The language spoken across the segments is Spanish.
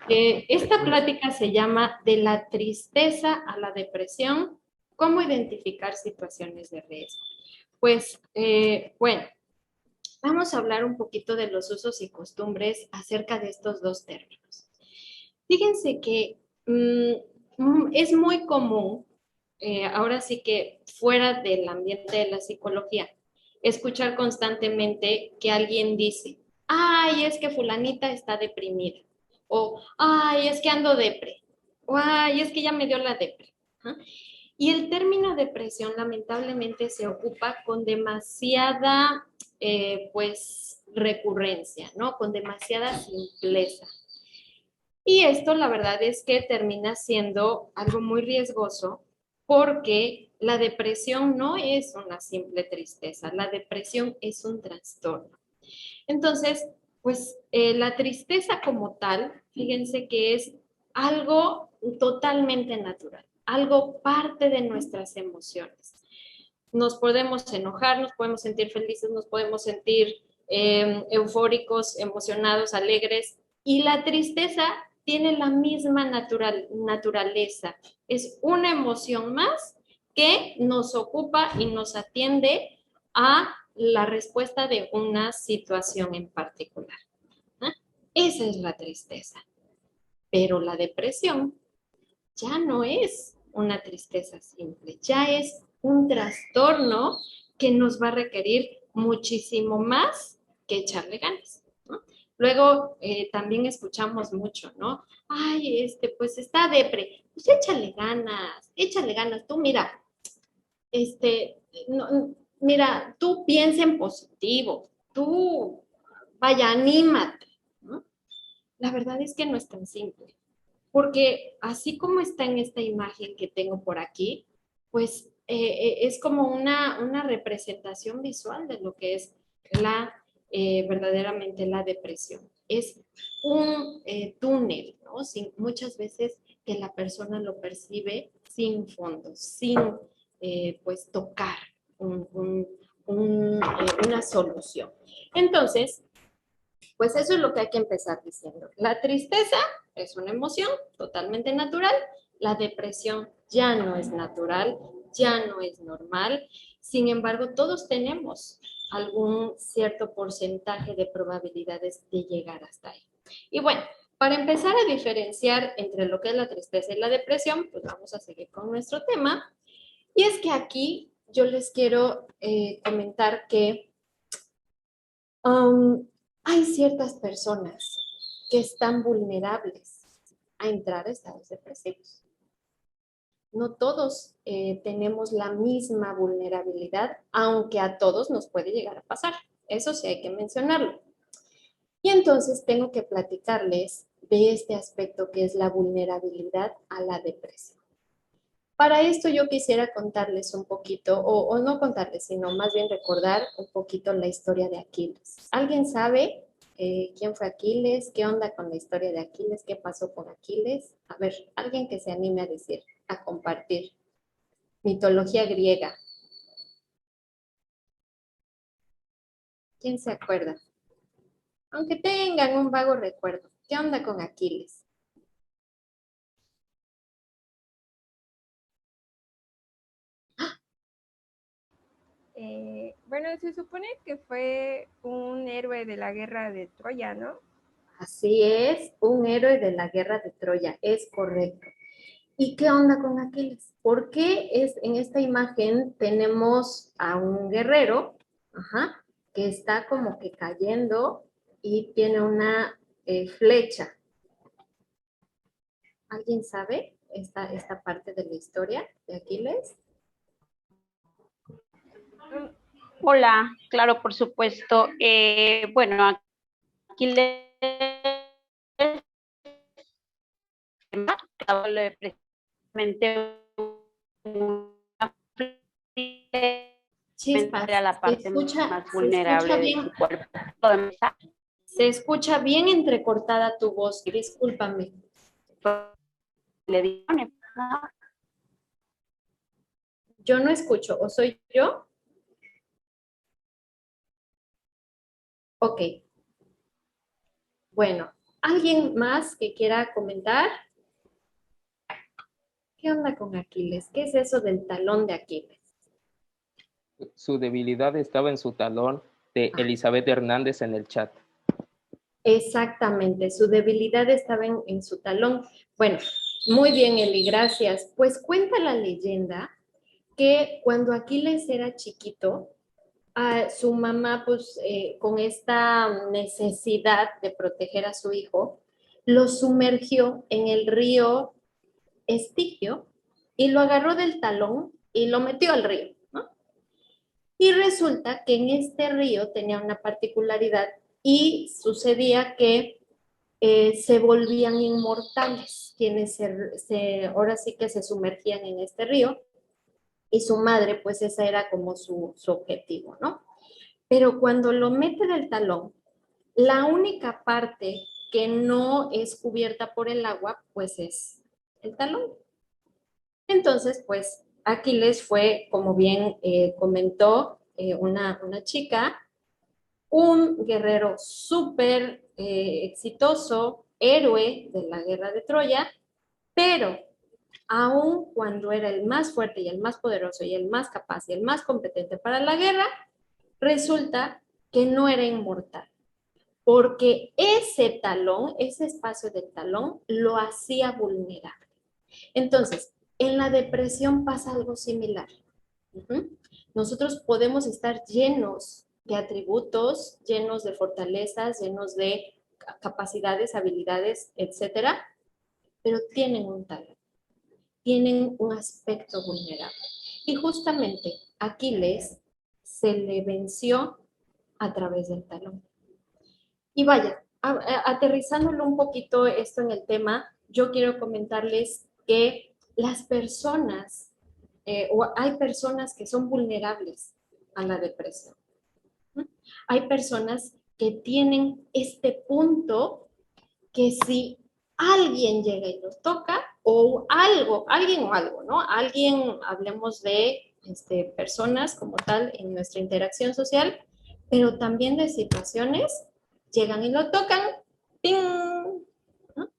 Esta plática se llama De la tristeza a la depresión, cómo identificar situaciones de riesgo. Pues, bueno, vamos a hablar un poquito de los usos y costumbres acerca de estos dos términos. Fíjense que es muy común, ahora sí que fuera del ambiente de la psicología, escuchar constantemente que alguien dice, ay, es que fulanita está deprimida, o ay, es que ando depre, o ay, es que ya me dio la depre. ¿Ah? Y el término depresión lamentablemente se ocupa con demasiada, pues, recurrencia, ¿no? Con demasiada simpleza. Y esto la verdad es que termina siendo algo muy riesgoso porque la depresión no es una simple tristeza, la depresión es un trastorno. Entonces, pues la tristeza como tal, fíjense que es algo totalmente natural, algo parte de nuestras emociones. Nos podemos enojar, nos podemos sentir felices, nos podemos sentir eufóricos, emocionados, alegres, y la tristeza tiene la misma naturaleza. Es una emoción más que nos ocupa y nos atiende a la respuesta de una situación en particular. ¿Ah? Esa es la tristeza. Pero la depresión ya no es una tristeza simple, ya es un trastorno que nos va a requerir muchísimo más que echarle ganas, ¿no? Luego también escuchamos mucho, ¿no? Ay, pues está depre, pues échale ganas, tú mira, mira, tú piensa en positivo, tú vaya, anímate, ¿no? La verdad es que no es tan simple. Porque así como está en esta imagen que tengo por aquí, pues es como una representación visual de lo que es verdaderamente la depresión. Es un túnel, ¿no? Muchas veces que la persona lo percibe sin fondos, sin pues tocar una solución. Entonces, pues eso es lo que hay que empezar diciendo. La tristeza es una emoción totalmente natural. La depresión ya no es natural, ya no es normal. Sin embargo, todos tenemos algún cierto porcentaje de probabilidades de llegar hasta ahí. Y bueno, para empezar a diferenciar entre lo que es la tristeza y la depresión, pues vamos a seguir con nuestro tema. Y es que aquí yo les quiero comentar que Um, hay ciertas personas que están vulnerables a entrar a estados depresivos. No todos tenemos la misma vulnerabilidad, aunque a todos nos puede llegar a pasar. Eso sí hay que mencionarlo. Y entonces tengo que platicarles de este aspecto que es la vulnerabilidad a la depresión. Para esto yo quisiera contarles un poquito, o no contarles, sino más bien recordar un poquito la historia de Aquiles. ¿Alguien sabe quién fue Aquiles? ¿Qué onda con la historia de Aquiles? ¿Qué pasó con Aquiles? A ver, alguien que se anime a decir, a compartir. Mitología griega. ¿Quién se acuerda? Aunque tengan un vago recuerdo. ¿Qué onda con Aquiles? Bueno, se supone que fue un héroe de la guerra de Troya, ¿no? Así es, un héroe de la guerra de Troya, es correcto. ¿Y qué onda con Aquiles? ¿Por qué en esta imagen tenemos a un guerrero, ajá, que está como que cayendo y tiene una flecha? ¿Alguien sabe esta parte de la historia de Aquiles? Hola, claro, por supuesto. Bueno, aquí le precisamente una Chispas, era la parte más se escucha vulnerable de bien, su cuerpo. se escucha bien entrecortada tu voz, discúlpame. Le digo, Yo no escucho, ¿o soy yo? Ok, bueno. ¿Alguien más que quiera comentar? ¿Qué onda con Aquiles? ¿Qué es eso del talón de Aquiles? Su debilidad estaba en su talón de Elizabeth Hernández en el chat. Exactamente, su debilidad estaba en su talón. Bueno, muy bien, Eli, gracias. Pues cuenta la leyenda que cuando Aquiles era chiquito, su mamá, pues con esta necesidad de proteger a su hijo, lo sumergió en el río Estigio y lo agarró del talón y lo metió al río, ¿no? Y resulta que en este río tenía una particularidad y sucedía que se volvían inmortales quienes ahora sí que se sumergían en este río y su madre, pues ese era como su objetivo, ¿no? Pero cuando lo mete del talón, la única parte que no es cubierta por el agua, pues es el talón. Entonces, pues Aquiles fue, como bien comentó una chica, un guerrero súper exitoso, héroe de la guerra de Troya, pero aun cuando era el más fuerte y el más poderoso y el más capaz y el más competente para la guerra, resulta que no era inmortal, porque ese talón, ese espacio del talón, lo hacía vulnerable. Entonces, en la depresión pasa algo similar. Nosotros podemos estar llenos de atributos, llenos de fortalezas, llenos de capacidades, habilidades, etcétera, pero tienen un talón, tienen un aspecto vulnerable. Y justamente Aquiles se le venció a través del talón. Y vaya, aterrizándolo un poquito esto en el tema, yo quiero comentarles que las personas, o hay personas que son vulnerables a la depresión. Hay personas que tienen este punto que si alguien llega y los toca, o algo, alguien o algo, ¿no? Alguien, hablemos de personas como tal en nuestra interacción social, pero también de situaciones, llegan y lo tocan, ¡ping! ¿No?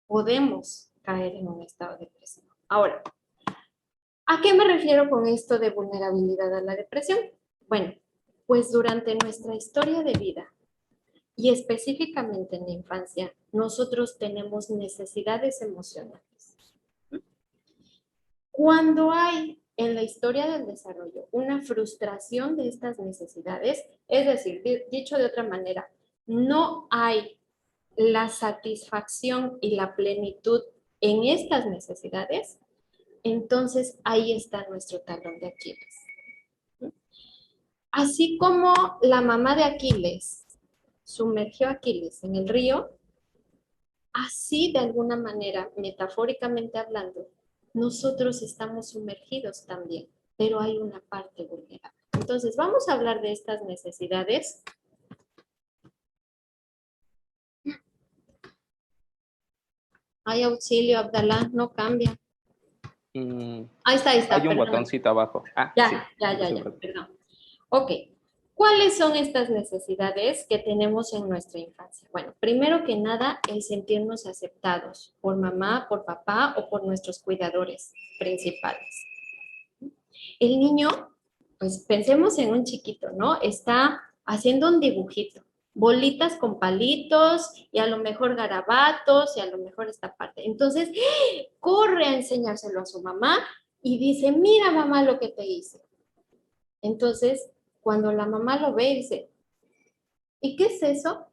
Podemos caer en un estado de depresión. Ahora, ¿a qué me refiero con esto de vulnerabilidad a la depresión? Bueno, pues durante nuestra historia de vida, y específicamente en la infancia, nosotros tenemos necesidades emocionales. Cuando hay en la historia del desarrollo una frustración de estas necesidades, es decir, dicho de otra manera, no hay la satisfacción y la plenitud en estas necesidades, entonces ahí está nuestro talón de Aquiles. Así como la mamá de Aquiles sumergió a Aquiles en el río, así de alguna manera, metafóricamente hablando, nosotros estamos sumergidos también, pero hay una parte vulnerable. Entonces, vamos a hablar de estas necesidades. Hay auxilio, Abdalá, no cambia. Ahí está, Hay un perdón. botoncito abajo. Ya, Sí, perdón. Ok. ¿Cuáles son estas necesidades que tenemos en nuestra infancia? Bueno, primero que nada, el sentirnos aceptados por mamá, por papá o por nuestros cuidadores principales. El niño, pues pensemos en un chiquito, ¿no? Está haciendo un dibujito, bolitas con palitos y a lo mejor garabatos y a lo mejor esta parte. Entonces, corre a enseñárselo a su mamá y dice, mira mamá lo que te hice. Entonces, cuando la mamá lo ve, dice, ¿y qué es eso?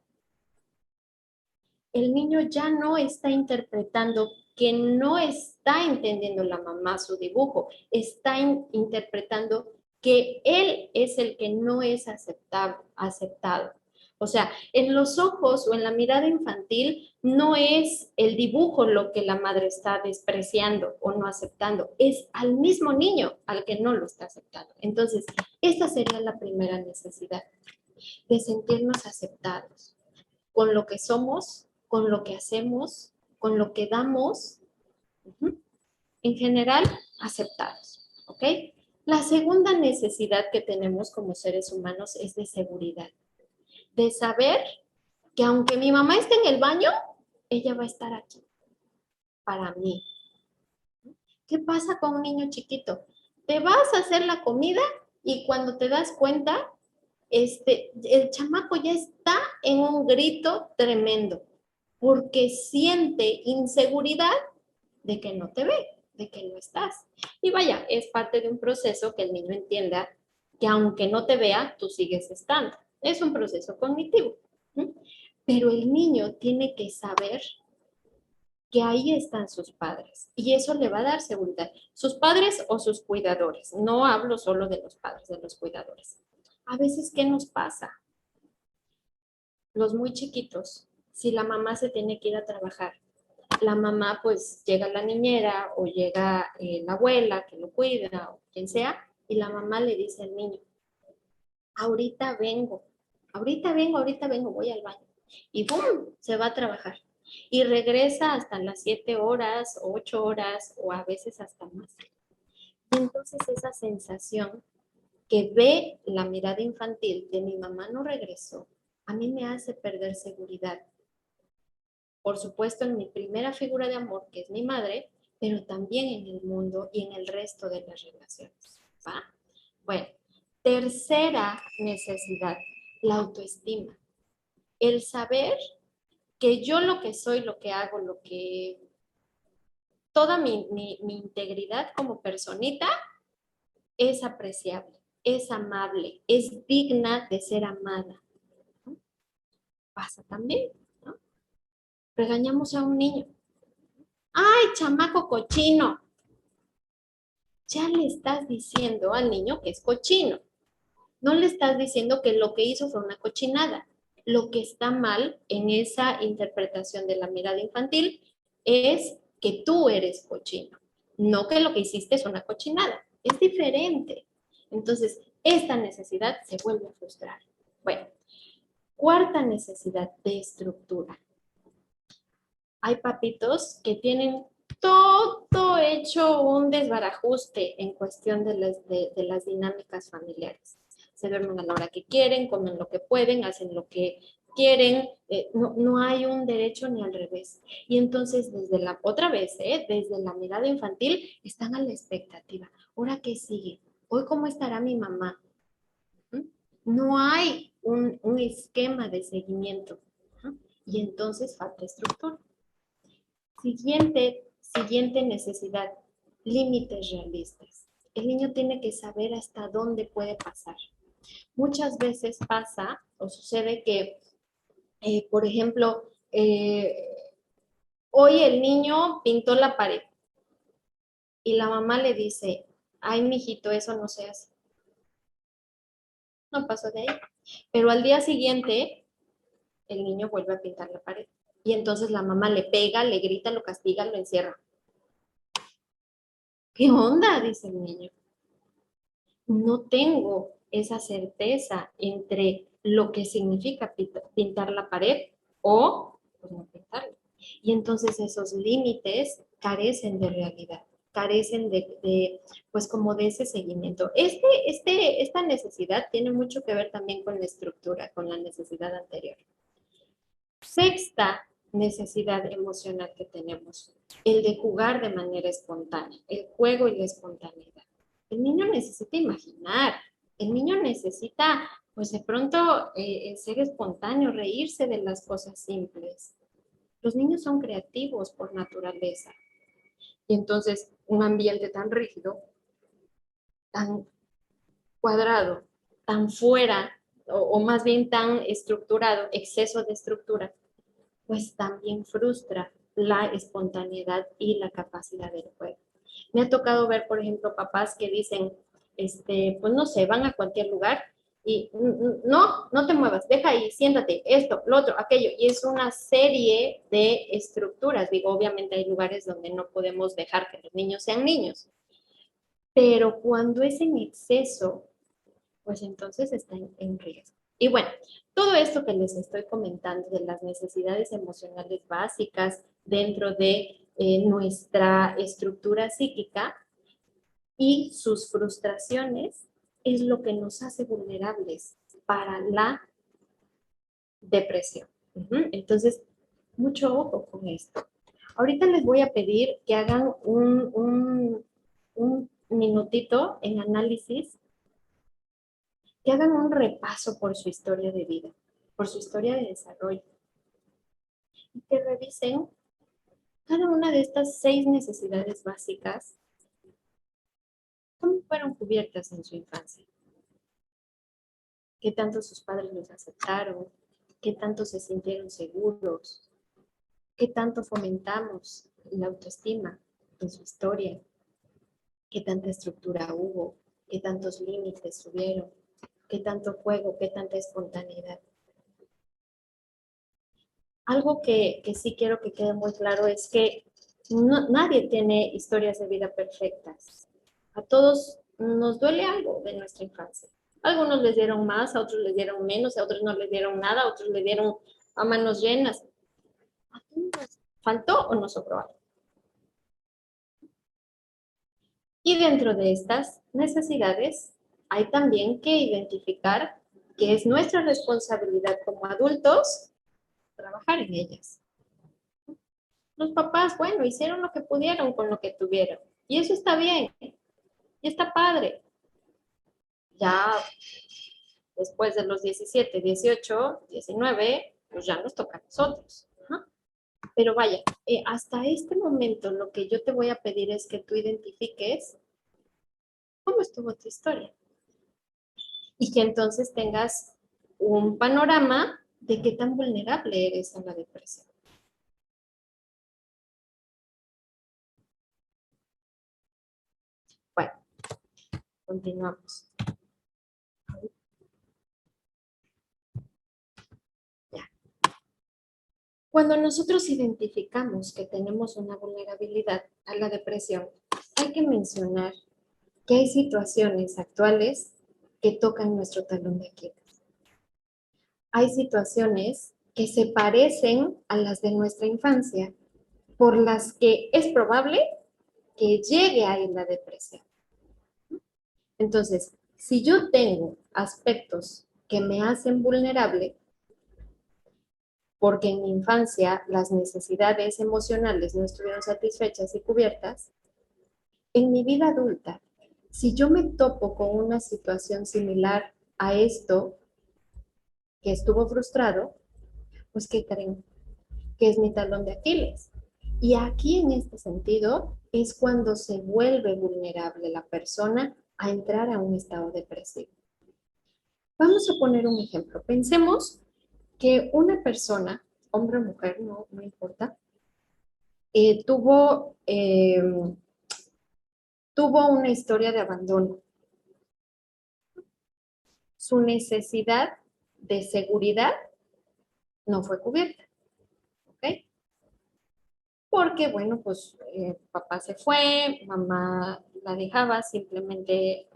El niño ya no está interpretando que no está entendiendo la mamá su dibujo, está interpretando que él es el que no es aceptado. O sea, en los ojos o en la mirada infantil no es el dibujo lo que la madre está despreciando o no aceptando, es al mismo niño al que no lo está aceptando. Entonces, esta sería la primera necesidad, de sentirnos aceptados con lo que somos, con lo que hacemos, con lo que damos, en general, aceptados, ¿ok? La segunda necesidad que tenemos como seres humanos es de seguridad, de saber que aunque mi mamá esté en el baño, ella va a estar aquí para mí. ¿Qué pasa con un niño chiquito? Te vas a hacer la comida y cuando te das cuenta, el chamaco ya está en un grito tremendo porque siente inseguridad de que no te ve, de que no estás. Y vaya, es parte de un proceso que el niño entienda que aunque no te vea, tú sigues estando. Es un proceso cognitivo. ¿Sí? Pero el niño tiene que saber que ahí están sus padres y eso le va a dar seguridad. Sus padres o sus cuidadores. No hablo solo de los padres, de los cuidadores. A veces, ¿qué nos pasa? Los muy chiquitos, si la mamá se tiene que ir a trabajar, la mamá pues llega la niñera o llega la abuela que lo cuida o quien sea y la mamá le dice al niño, ahorita vengo, ahorita vengo, voy al baño. Y ¡bum! Se va a trabajar. Y regresa hasta las 7 horas, 8 horas o a veces hasta más. Y entonces esa sensación que ve la mirada infantil de mi mamá no regresó, a mí me hace perder seguridad. Por supuesto en mi primera figura de amor, que es mi madre, pero también en el mundo y en el resto de las relaciones. ¿Va? Bueno, tercera necesidad, la autoestima. El saber que yo lo que soy, lo que hago, lo que... Toda mi integridad como personita es apreciable, es amable, es digna de ser amada. ¿No? Pasa también, ¿no? Regañamos a un niño. ¡Ay, chamaco cochino! Ya le estás diciendo al niño que es cochino. No le estás diciendo que lo que hizo fue una cochinada. Lo que está mal en esa interpretación de la mirada infantil es que tú eres cochino, no que lo que hiciste es una cochinada. Es diferente. Entonces, esta necesidad se vuelve a frustrar. Bueno, cuarta necesidad de estructura. Hay papitos que tienen todo hecho un desbarajuste en cuestión de las dinámicas familiares. Se duermen a la hora que quieren, comen lo que pueden, hacen lo que quieren, no hay un derecho ni al revés. Y entonces otra vez, desde la mirada infantil, están a la expectativa. ¿Ahora qué sigue? ¿Hoy cómo estará mi mamá? ¿Mm? No hay un esquema de seguimiento. ¿No? Y entonces falta estructura. Siguiente necesidad, límites realistas. El niño tiene que saber hasta dónde puede pasar. Muchas veces pasa o sucede que, por ejemplo, hoy el niño pintó la pared y la mamá le dice, ay, mijito, eso no se hace. No pasó de ahí. Pero al día siguiente, el niño vuelve a pintar la pared. Y entonces la mamá le pega, le grita, lo castiga, lo encierra. ¿Qué onda? Dice el niño. No tengo esa certeza entre lo que significa pintar la pared o pues, no pintarla. Y entonces esos límites carecen de realidad, carecen pues como de ese seguimiento. Esta necesidad tiene mucho que ver también con la estructura, con la necesidad anterior. Sexta necesidad emocional que tenemos, el de jugar de manera espontánea, el juego y la espontaneidad. El niño necesita imaginar, el niño necesita, pues de pronto, ser espontáneo, reírse de las cosas simples. Los niños son creativos por naturaleza. Y entonces, un ambiente tan rígido, tan cuadrado, tan fuera, o más bien tan estructurado, exceso de estructura, pues también frustra la espontaneidad y la capacidad del juego. Me ha tocado ver, por ejemplo, papás que dicen, pues no sé, van a cualquier lugar y no te muevas, deja ahí, siéntate, esto, lo otro, aquello. Y es una serie de estructuras. Digo, obviamente hay lugares donde no podemos dejar que los niños sean niños. Pero cuando es en exceso, pues entonces está en riesgo. Y bueno, todo esto que les estoy comentando de las necesidades emocionales básicas dentro de nuestra estructura psíquica y sus frustraciones es lo que nos hace vulnerables para la depresión. Entonces, Mucho ojo con esto. Ahorita les voy a pedir que hagan un minutito en análisis, que hagan un repaso por su historia de vida, por su historia de desarrollo, y que revisen cada una de estas 6 necesidades básicas, cómo fueron cubiertas en su infancia, qué tanto sus padres los aceptaron, qué tanto se sintieron seguros, qué tanto fomentamos la autoestima en su historia, qué tanta estructura hubo, qué tantos límites tuvieron, qué tanto juego, qué tanta espontaneidad. Algo que sí quiero que quede muy claro es que nadie tiene historias de vida perfectas. A todos nos duele algo de nuestra infancia. A algunos les dieron más, a otros les dieron menos, a otros no les dieron nada, a otros les dieron a manos llenas. ¿A todos nos faltó o nos sobró algo? Y dentro de estas necesidades hay también que identificar que es nuestra responsabilidad como adultos trabajar en ellas. Los papás, bueno, hicieron lo que pudieron con lo que tuvieron. Y eso está bien. Y está padre. Ya después de los 17, 18, 19, pues ya nos toca a nosotros. ¿No? Pero vaya, hasta este momento lo que yo te voy a pedir es que tú identifiques cómo estuvo tu historia. Y que entonces tengas un panorama de qué tan vulnerable eres a la depresión. Bueno, continuamos. Ya. Cuando nosotros identificamos que tenemos una vulnerabilidad a la depresión, hay que mencionar que hay situaciones actuales que tocan nuestro talón de Aquiles. Hay situaciones que se parecen a las de nuestra infancia, por las que es probable que llegue a ir la depresión. Entonces, si yo tengo aspectos que me hacen vulnerable, porque en mi infancia las necesidades emocionales no estuvieron satisfechas y cubiertas, en mi vida adulta, si yo me topo con una situación similar a esto que estuvo frustrado, pues ¿qué creen? Que es mi talón de Aquiles. Y aquí en este sentido es cuando se vuelve vulnerable la persona a entrar a un estado depresivo. Vamos a poner un ejemplo. Pensemos que una persona, hombre o mujer, no importa, tuvo una historia de abandono. Su necesidad de seguridad no fue cubierta. ¿Ok? Porque, bueno, pues papá se fue, mamá la dejaba simplemente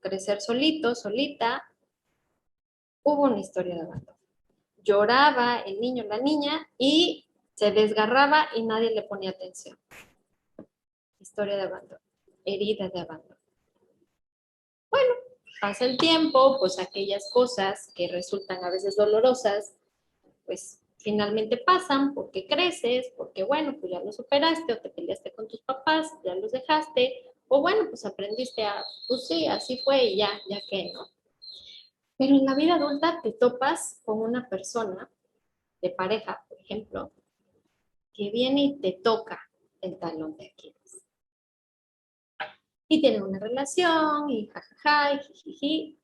crecer solito, solita. Hubo una historia de abandono. Lloraba el niño, la niña, y se desgarraba y nadie le ponía atención. Historia de abandono, herida de abandono. Bueno, pasa el tiempo, pues aquellas cosas que resultan a veces dolorosas, pues finalmente pasan porque creces, porque bueno, pues ya lo superaste o te peleaste con tus papás, ya los dejaste, o bueno, pues aprendiste a, pues sí, así fue y ya que no. Pero en la vida adulta te topas con una persona de pareja, por ejemplo, que viene y te toca el talón de Aquiles. Y tienen una relación y jajaja y jijiji,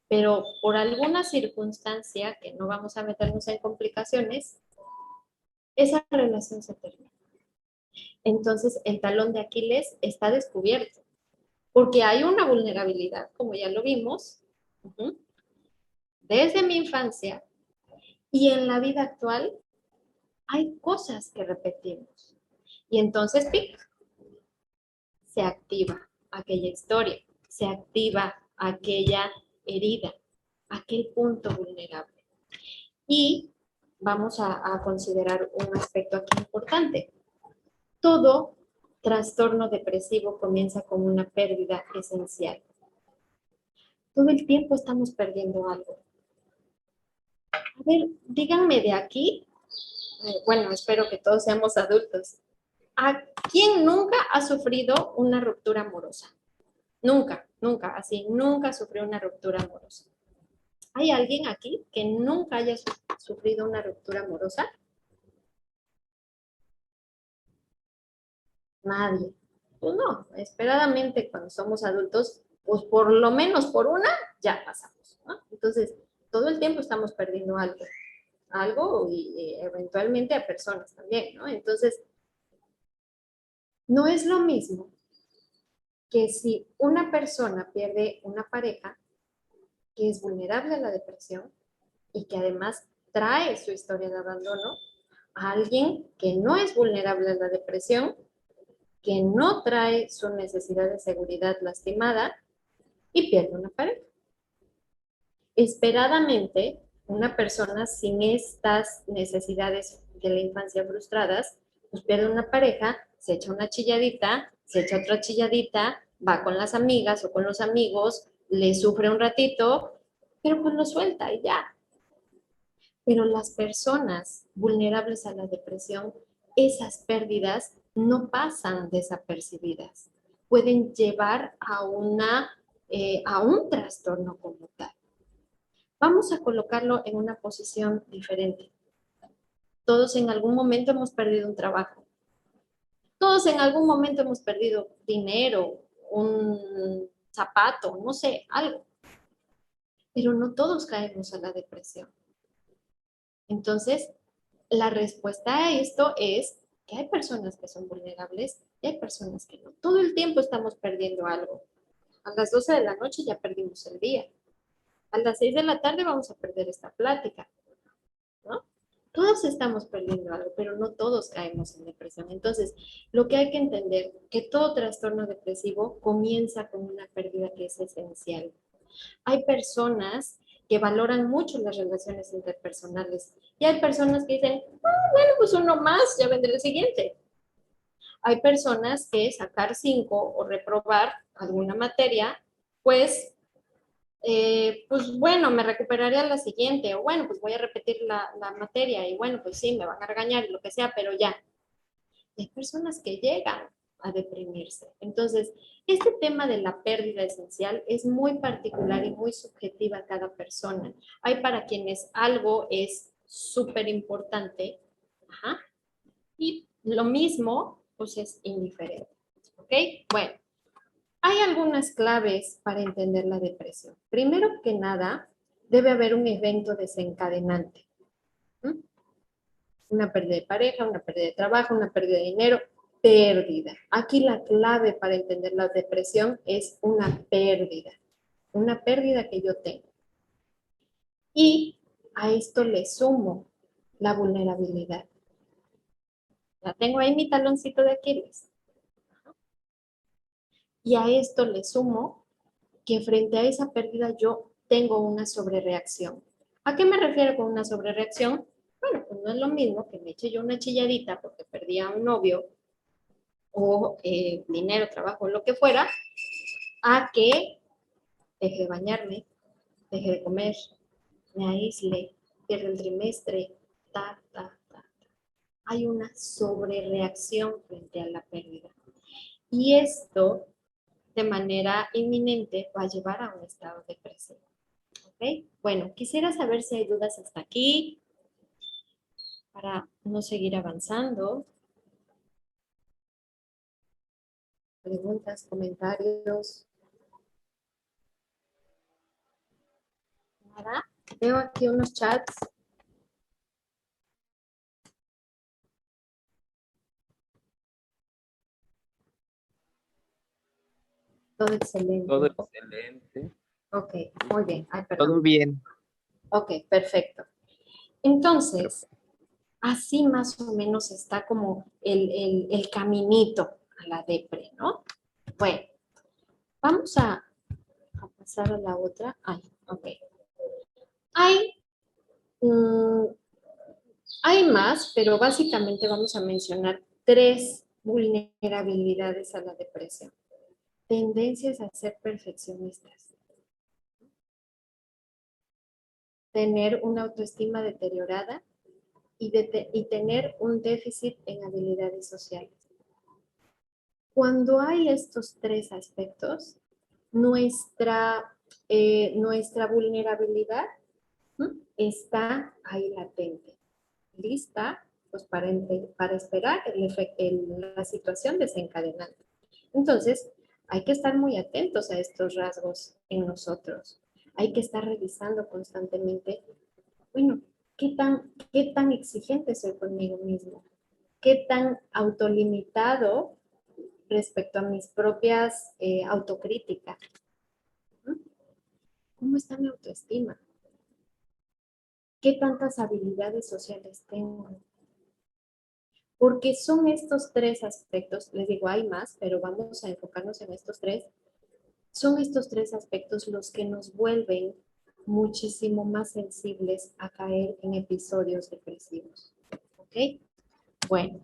pero por alguna circunstancia, que no vamos a meternos en complicaciones, esa relación se termina. Entonces el talón de Aquiles está descubierto, porque hay una vulnerabilidad, como ya lo vimos, desde mi infancia y en la vida actual hay cosas que repetimos. Y entonces, ¡pic!, se activa aquella historia, se activa aquella herida, aquel punto vulnerable. Y vamos a considerar un aspecto aquí importante. Todo trastorno depresivo comienza con una pérdida esencial. Todo el tiempo estamos perdiendo algo. A ver, díganme de aquí, bueno, espero que todos seamos adultos. ¿A quién nunca ha sufrido una ruptura amorosa? Nunca, nunca, así, nunca sufrió una ruptura amorosa. ¿Hay alguien aquí que nunca haya sufrido una ruptura amorosa? Nadie. Pues no, esperadamente cuando somos adultos, pues por lo menos por una ya pasamos, ¿no? Entonces, todo el tiempo estamos perdiendo algo y eventualmente a personas también, ¿no? Entonces, no es lo mismo que si una persona pierde una pareja que es vulnerable a la depresión y que además trae su historia de abandono, a alguien que no es vulnerable a la depresión, que no trae su necesidad de seguridad lastimada y pierde una pareja. Esperadamente, una persona sin estas necesidades de la infancia frustradas, pues pierde una pareja, se echa una chilladita, se echa otra chilladita, va con las amigas o con los amigos, le sufre un ratito, pero pues lo suelta y ya. Pero las personas vulnerables a la depresión, esas pérdidas no pasan desapercibidas. Pueden llevar a un trastorno como tal. Vamos a colocarlo en una posición diferente. Todos en algún momento hemos perdido un trabajo. Todos en algún momento hemos perdido dinero, un zapato, no sé, algo. Pero no todos caemos a la depresión. Entonces, la respuesta a esto es que hay personas que son vulnerables y hay personas que no. Todo el tiempo estamos perdiendo algo. A las 12 de la noche ya perdimos el día. A las 6 de la tarde vamos a perder esta plática, ¿no? Todos estamos perdiendo algo, pero no todos caemos en depresión. Entonces, lo que hay que entender, que todo trastorno depresivo comienza con una pérdida que es esencial. Hay personas que valoran mucho las relaciones interpersonales y hay personas que dicen, bueno, pues uno más, ya vendrá el siguiente. Hay personas que sacar 5 o reprobar alguna materia, pues bueno, me recuperaré a la siguiente, o bueno, pues voy a repetir la materia, y bueno, pues sí, me van a regañar y lo que sea, pero ya. Hay personas que llegan a deprimirse. Entonces, este tema de la pérdida esencial es muy particular y muy subjetiva a cada persona. Hay para quienes algo es súper importante, ajá, y lo mismo, pues es indiferente. ¿Ok? Bueno, hay algunas claves para entender la depresión. Primero que nada, debe haber un evento desencadenante. ¿Mm? Una pérdida de pareja, una pérdida de trabajo, una pérdida de dinero, pérdida. Aquí la clave para entender la depresión es una pérdida que yo tengo. Y a esto le sumo la vulnerabilidad. La tengo ahí mi taloncito de Aquiles. Y a esto le sumo que frente a esa pérdida yo tengo una sobrereacción. ¿A qué me refiero con una sobrereacción? Bueno, pues no es lo mismo que me eche yo una chilladita porque perdí a un novio o dinero, trabajo, lo que fuera, a que deje de bañarme, deje de comer, me aísle, pierda el trimestre, ta. Hay una sobrereacción frente a la pérdida. Y esto, de manera inminente, va a llevar a un estado depresivo. ¿Ok? Bueno, quisiera saber si hay dudas hasta aquí para no seguir avanzando. Preguntas, comentarios. Nada. Veo aquí unos chats. Todo excelente. Todo excelente. Ok, muy bien. Ay, Todo perdón. bien. Ok, perfecto. Entonces, así más o menos está como el caminito a la depre, ¿no? Bueno, vamos a pasar a la otra. Ay, ok. Hay, mm, hay más, pero básicamente vamos a mencionar 3 vulnerabilidades a la depresión. Tendencias a ser perfeccionistas. Tener una autoestima deteriorada y tener un déficit en habilidades sociales. Cuando hay estos tres aspectos, nuestra vulnerabilidad está ahí latente, lista pues, para esperar la situación desencadenante. Entonces, hay que estar muy atentos a estos rasgos en nosotros. Hay que estar revisando constantemente, bueno, qué tan exigente soy conmigo mismo? ¿Qué tan autolimitado respecto a mis propias autocríticas? ¿Cómo está mi autoestima? ¿Qué tantas habilidades sociales tengo? Porque son estos tres aspectos, les digo, hay más, pero vamos a enfocarnos en estos tres. Son estos tres aspectos los que nos vuelven muchísimo más sensibles a caer en episodios depresivos. ¿Ok? Bueno,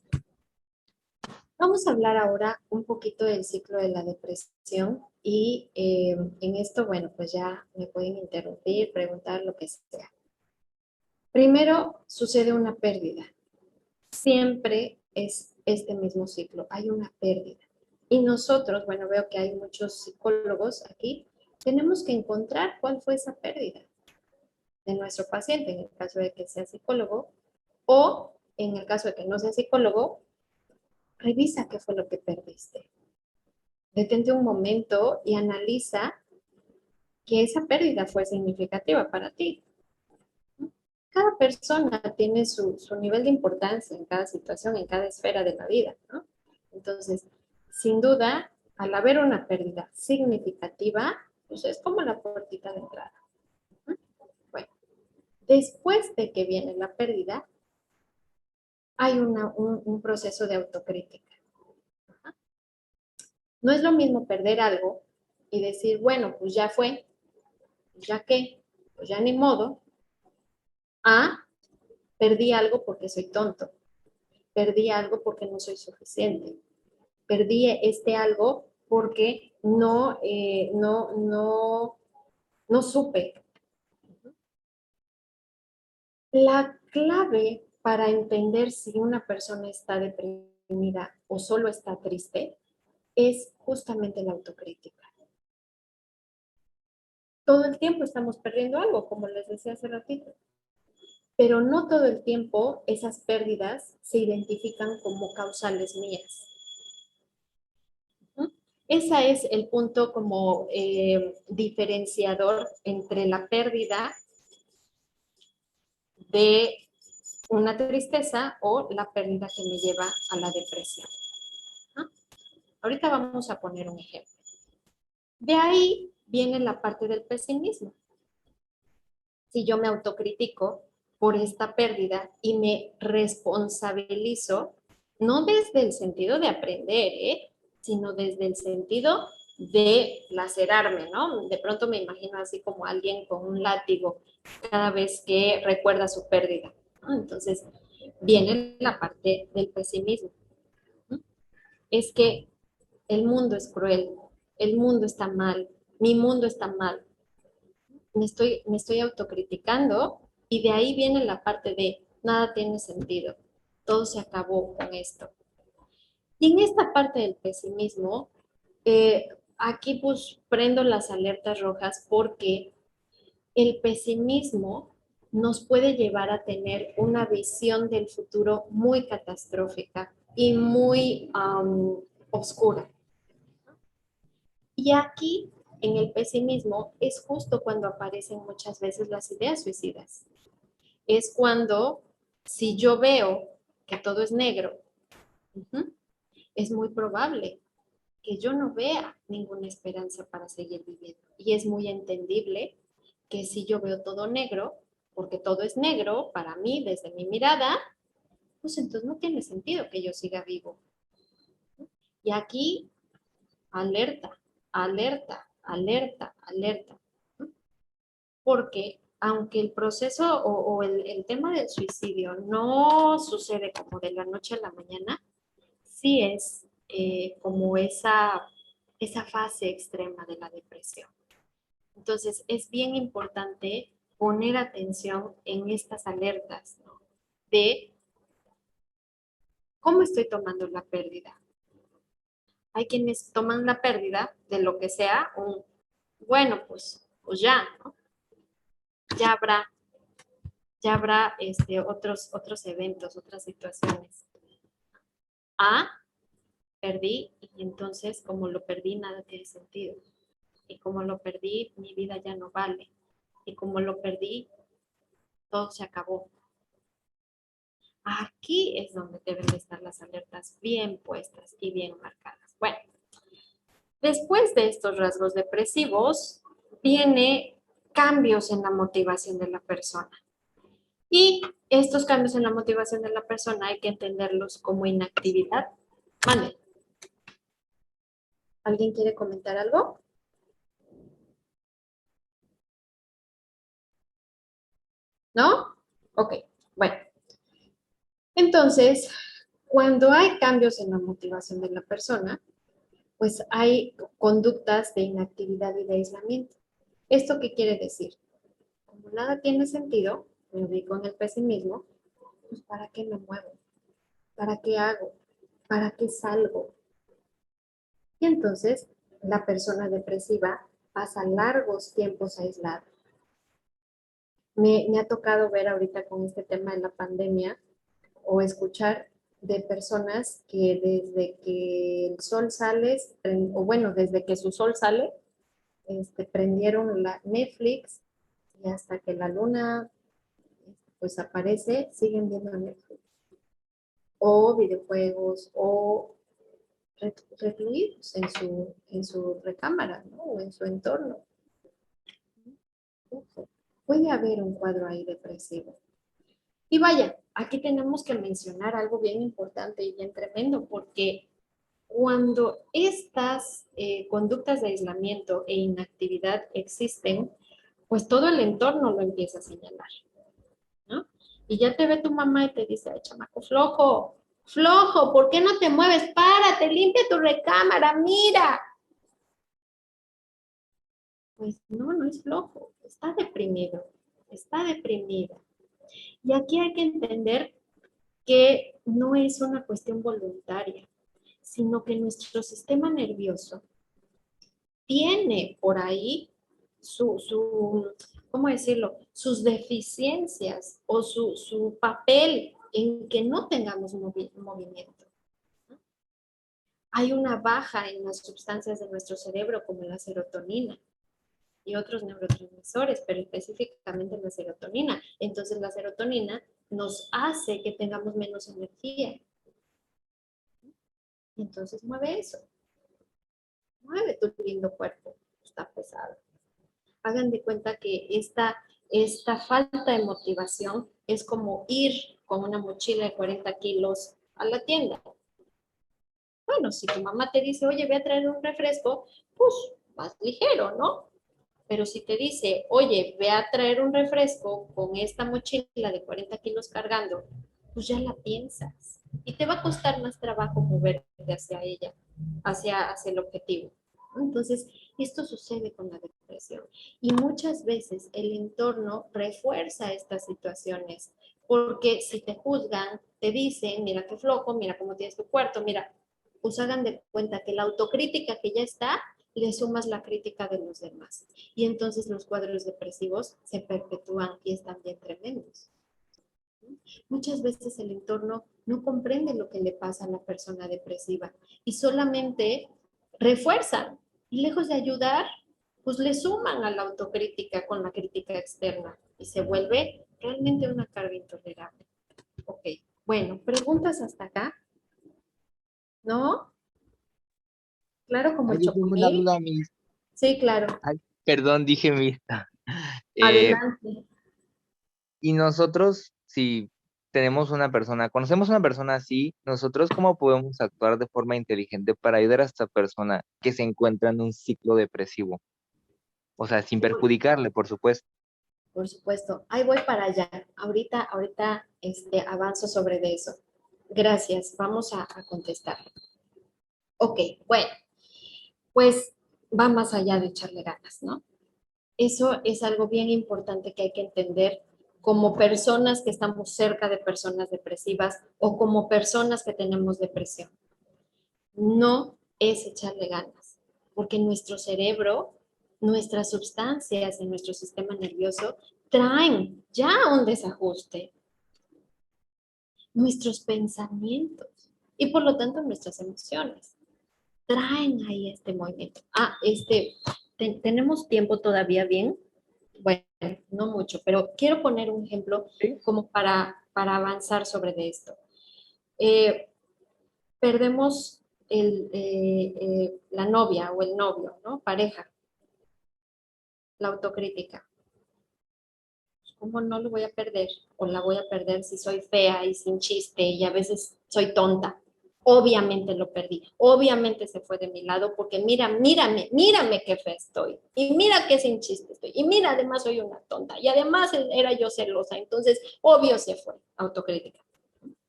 vamos a hablar ahora un poquito del ciclo de la depresión y en esto, bueno, pues ya me pueden interrumpir, preguntar lo que sea. Primero, sucede una pérdida. Siempre es este mismo ciclo, hay una pérdida. Y nosotros, bueno, veo que hay muchos psicólogos aquí, tenemos que encontrar cuál fue esa pérdida de nuestro paciente, en el caso de que sea psicólogo, o en el caso de que no sea psicólogo, revisa qué fue lo que perdiste. Detente un momento y analiza que esa pérdida fue significativa para ti. Cada persona tiene su nivel de importancia en cada situación, en cada esfera de la vida, ¿no? Entonces, sin duda, al haber una pérdida significativa, pues es como la puertita de entrada. Bueno, después de que viene la pérdida, hay un proceso de autocrítica. No es lo mismo perder algo y decir, bueno, pues ya fue, pues ya qué, pues ya ni modo, a perdí algo porque soy tonto, perdí algo porque no soy suficiente, perdí este algo porque no supe. La clave para entender si una persona está deprimida o solo está triste es justamente la autocrítica. Todo el tiempo estamos perdiendo algo, como les decía hace ratito, pero no todo el tiempo esas pérdidas se identifican como causales mías. Ese es el punto como diferenciador entre la pérdida de una tristeza o la pérdida que me lleva a la depresión. ¿No? Ahorita vamos a poner un ejemplo. De ahí viene la parte del pesimismo. Si yo me autocritico por esta pérdida y me responsabilizo, no desde el sentido de aprender, sino desde el sentido de lacerarme, ¿no? De pronto me imagino así como alguien con un látigo cada vez que recuerda su pérdida, ¿no? Entonces, viene la parte del pesimismo. ¿No? Es que el mundo es cruel, el mundo está mal, mi mundo está mal. Me estoy autocriticando y de ahí viene la parte de nada tiene sentido, todo se acabó con esto. Y en esta parte del pesimismo, aquí pues prendo las alertas rojas porque el pesimismo nos puede llevar a tener una visión del futuro muy catastrófica y muy oscura. Y aquí, en el pesimismo, es justo cuando aparecen muchas veces las ideas suicidas. Es cuando, si yo veo que todo es negro, es muy probable que yo no vea ninguna esperanza para seguir viviendo. Y es muy entendible que si yo veo todo negro, porque todo es negro para mí desde mi mirada, pues entonces no tiene sentido que yo siga vivo. Y aquí, alerta, alerta, alerta, alerta. Porque aunque el proceso o el tema del suicidio no sucede como de la noche a la mañana, sí es como esa fase extrema de la depresión. Entonces, es bien importante poner atención en estas alertas, ¿no? de cómo estoy tomando la pérdida. Hay quienes toman la pérdida de lo que sea, bueno, pues ya, ¿no? Ya habrá otros eventos, otras situaciones. Perdí y entonces como lo perdí nada tiene sentido. Y como lo perdí, mi vida ya no vale. Y como lo perdí, todo se acabó. Aquí es donde deben de estar las alertas bien puestas y bien marcadas. Bueno, después de estos rasgos depresivos, viene cambios en la motivación de la persona. Y estos cambios en la motivación de la persona hay que entenderlos como inactividad. Vale. ¿Alguien quiere comentar algo? ¿No? Ok, bueno. Entonces, cuando hay cambios en la motivación de la persona, pues hay conductas de inactividad y de aislamiento. ¿Esto qué quiere decir? Como nada tiene sentido, me ubico en el pesimismo, pues ¿para qué me muevo? ¿Para qué hago? ¿Para qué salgo? Y entonces la persona depresiva pasa largos tiempos aislada. Me ha tocado ver ahorita con este tema de la pandemia o escuchar de personas que desde que el sol sale, o bueno, desde que su sol sale, prendieron la Netflix y hasta que la luna pues aparece, siguen viendo Netflix. O videojuegos, o recluidos en su recámara, ¿no? O en su entorno. Puede haber un cuadro ahí depresivo. Y vaya, aquí tenemos que mencionar algo bien importante y bien tremendo, porque cuando estas conductas de aislamiento e inactividad existen, pues todo el entorno lo empieza a señalar, ¿no? Y ya te ve tu mamá y te dice, ay, chamaco, flojo, flojo, ¿por qué no te mueves? Párate, limpia tu recámara, mira. Pues no, no es flojo, está deprimido, está deprimida. Y aquí hay que entender que no es una cuestión voluntaria, sino que nuestro sistema nervioso tiene por ahí ¿cómo decirlo? Sus deficiencias o su papel en que no tengamos movimiento. Hay una baja en las sustancias de nuestro cerebro como la serotonina y otros neurotransmisores, pero específicamente la serotonina. Entonces la serotonina nos hace que tengamos menos energía. Entonces mueve eso. Mueve tu lindo cuerpo. Está pesado. Hagan de cuenta que esta falta de motivación es como ir con una mochila de 40 kilos a la tienda. Bueno, si tu mamá te dice, oye, voy a traer un refresco, pues más ligero, ¿no? Pero si te dice, oye, ve a traer un refresco con esta mochila de 40 kilos cargando, pues ya la piensas. Y te va a costar más trabajo moverte hacia ella, hacia el objetivo. Entonces, esto sucede con la depresión. Y muchas veces el entorno refuerza estas situaciones, porque si te juzgan, te dicen, mira qué flojo, mira cómo tienes tu cuarto, mira, pues hagan de cuenta que la autocrítica que ya está, le sumas la crítica de los demás. Y entonces los cuadros depresivos se perpetúan y están bien tremendos. Muchas veces el entorno no comprende lo que le pasa a la persona depresiva y solamente refuerzan y lejos de ayudar, pues le suman a la autocrítica con la crítica externa y se vuelve realmente una carga intolerable. Ok, bueno, preguntas hasta acá, ¿no? Claro, como Ay, el yo tengo una chocomil. duda, Miss. Sí, claro. Ay, perdón, dije Miss. Adelante. Y nosotros, si tenemos una persona, conocemos una persona así, nosotros cómo podemos actuar de forma inteligente para ayudar a esta persona que se encuentra en un ciclo depresivo. O sea, sin perjudicarle, por supuesto. Por supuesto. Ahí voy para allá. Ahorita avanzo sobre de eso. Gracias. Vamos a contestar. Ok, bueno, pues va más allá de echarle ganas, ¿no? Eso es algo bien importante que hay que entender como personas que estamos cerca de personas depresivas o como personas que tenemos depresión. No es echarle ganas, porque nuestro cerebro, nuestras sustancias en nuestro sistema nervioso traen ya un desajuste. Nuestros pensamientos y por lo tanto nuestras emociones traen ahí este movimiento. ¿Tenemos tiempo todavía bien? Bueno, no mucho, pero quiero poner un ejemplo como para avanzar sobre de esto. Perdemos la novia o el novio, ¿no? Pareja, la autocrítica. ¿Cómo no lo voy a perder? O la voy a perder si soy fea y sin chiste y a veces soy tonta. Obviamente lo perdí. Obviamente se fue de mi lado porque mírame qué fea estoy. Y mira qué sin chiste estoy. Y mira, además soy una tonta. Y además era yo celosa. Entonces, obvio se fue. Autocrítica.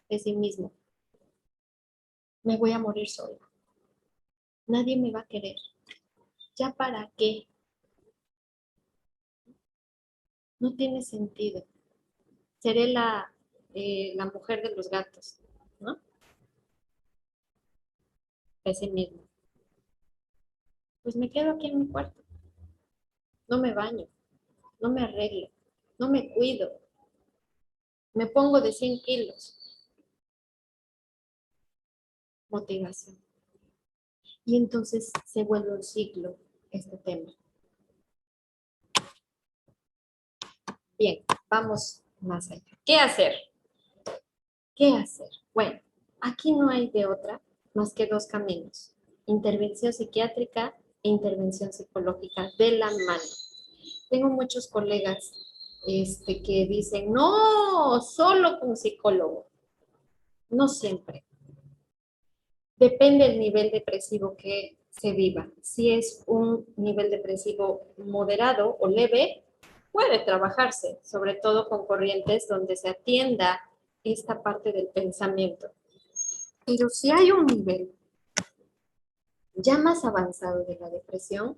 De sí mismo. Me voy a morir sola. Nadie me va a querer. ¿Ya para qué? No tiene sentido. Seré la mujer de los gatos, ¿no? Ese mismo. Pues me quedo aquí en mi cuarto. No me baño, no me arreglo, no me cuido. Me pongo de 100 kilos. Motivación. Y entonces se vuelve un ciclo este tema. Bien, vamos más allá. ¿Qué hacer? ¿Qué hacer? Bueno, aquí no hay de otra más que dos caminos. Intervención psiquiátrica e intervención psicológica de la mano. Tengo muchos colegas que dicen, no, solo con psicólogo. No siempre. Depende del nivel depresivo que se viva. Si es un nivel depresivo moderado o leve, puede trabajarse, sobre todo con corrientes donde se atienda esta parte del pensamiento. Pero si hay un nivel ya más avanzado de la depresión,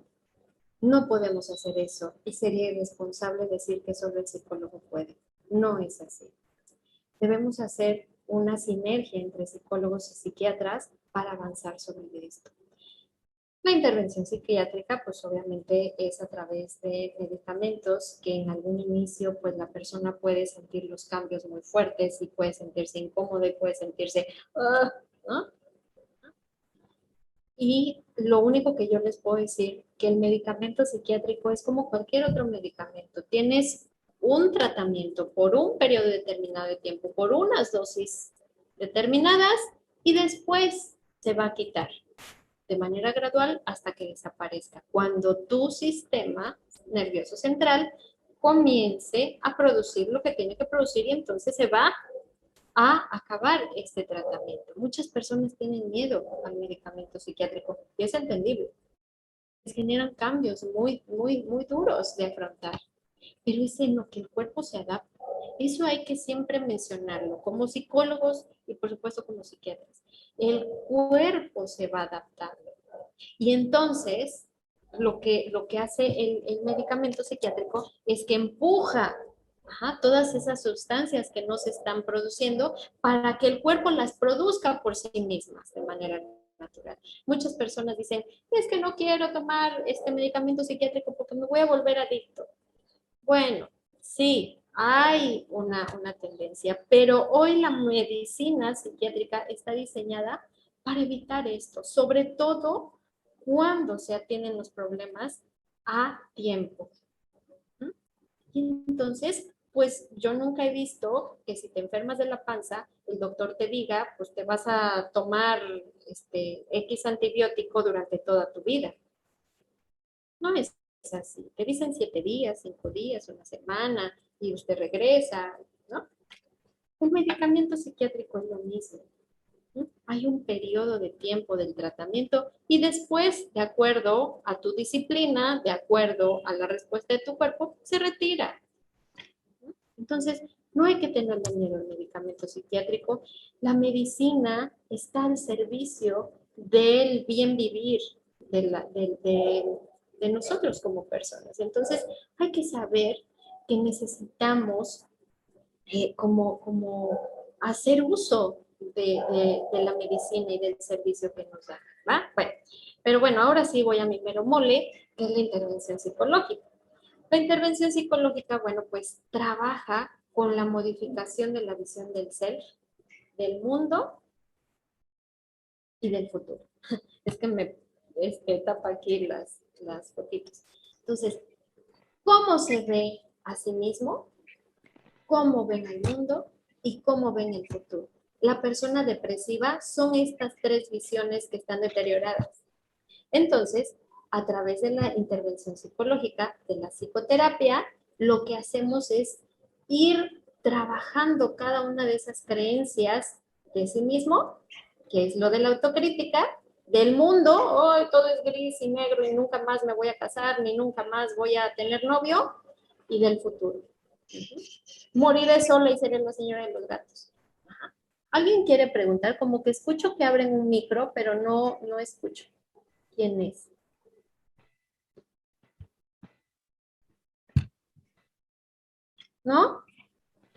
no podemos hacer eso y sería irresponsable decir que solo el psicólogo puede. No es así. Debemos hacer una sinergia entre psicólogos y psiquiatras para avanzar sobre esto. La intervención psiquiátrica, pues obviamente es a través de medicamentos que en algún inicio, pues la persona puede sentir los cambios muy fuertes y puede sentirse incómodo y puede sentirse, ¿no? Y lo único que yo les puedo decir, que el medicamento psiquiátrico es como cualquier otro medicamento. Tienes un tratamiento por un periodo determinado de tiempo, por unas dosis determinadas y después se va a quitar de manera gradual hasta que desaparezca. Cuando tu sistema nervioso central comience a producir lo que tiene que producir y entonces se va a acabar este tratamiento. Muchas personas tienen miedo al medicamento psiquiátrico y es entendible. Les generan cambios muy duros de afrontar, pero es en lo que el cuerpo se adapta. Eso hay que siempre mencionarlo, como psicólogos y por supuesto como psiquiatras. El cuerpo se va adaptando. Y entonces, lo que hace el medicamento psiquiátrico es que empuja todas esas sustancias que no se están produciendo para que el cuerpo las produzca por sí mismas de manera natural. Muchas personas dicen, es que no quiero tomar este medicamento psiquiátrico porque me voy a volver adicto. Bueno, sí, hay una tendencia, pero hoy la medicina psiquiátrica está diseñada para evitar esto, sobre todo cuando se atienden los problemas a tiempo. Y entonces, pues yo nunca he visto que si te enfermas de la panza, el doctor te diga, pues te vas a tomar X antibiótico durante toda tu vida. No es así. Te dicen 7 días, 5 días, una semana, y usted regresa, ¿no? Un medicamento psiquiátrico es lo mismo. ¿No? Hay un periodo de tiempo del tratamiento y después, de acuerdo a tu disciplina, de acuerdo a la respuesta de tu cuerpo, se retira. ¿No? Entonces, no hay que tenerle miedo al medicamento psiquiátrico. La medicina está al servicio del bien vivir de nosotros como personas. Entonces, hay que saber que necesitamos como hacer uso de la medicina y del servicio que nos da, ¿va? Bueno, pero bueno, ahora sí voy a mi mero mole, que es la intervención psicológica. La intervención psicológica, bueno, pues trabaja con la modificación de la visión del ser, del mundo y del futuro. Es que me tapa aquí las fotitos. Entonces, ¿cómo se ve a sí mismo? ¿Cómo ven el mundo? Y cómo ven el futuro. La persona depresiva son estas tres visiones que están deterioradas. Entonces, a través de la intervención psicológica, de la psicoterapia, lo que hacemos es ir trabajando cada una de esas creencias de sí mismo, que es lo de la autocrítica, del mundo, hoy todo es gris y negro y nunca más me voy a casar, ni nunca más voy a tener novio, y del futuro. Moriré sola y seré la señora de los gatos. Ajá. ¿Alguien quiere preguntar? Como que escucho que abren un micro, pero no escucho. ¿Quién es? ¿No?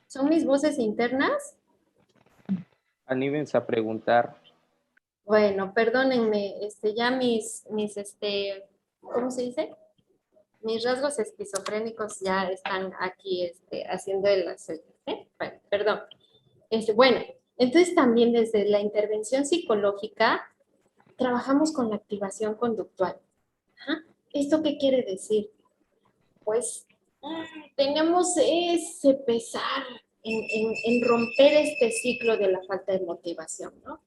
¿Son mis voces internas? Anímense a preguntar. Bueno, perdónenme, ya ¿cómo se dice? Mis rasgos esquizofrénicos ya están aquí, haciendo bueno, perdón. Bueno, entonces también desde la intervención psicológica trabajamos con la activación conductual. Ajá. ¿Esto qué quiere decir? Pues tenemos ese pesar en romper este ciclo de la falta de motivación, ¿no?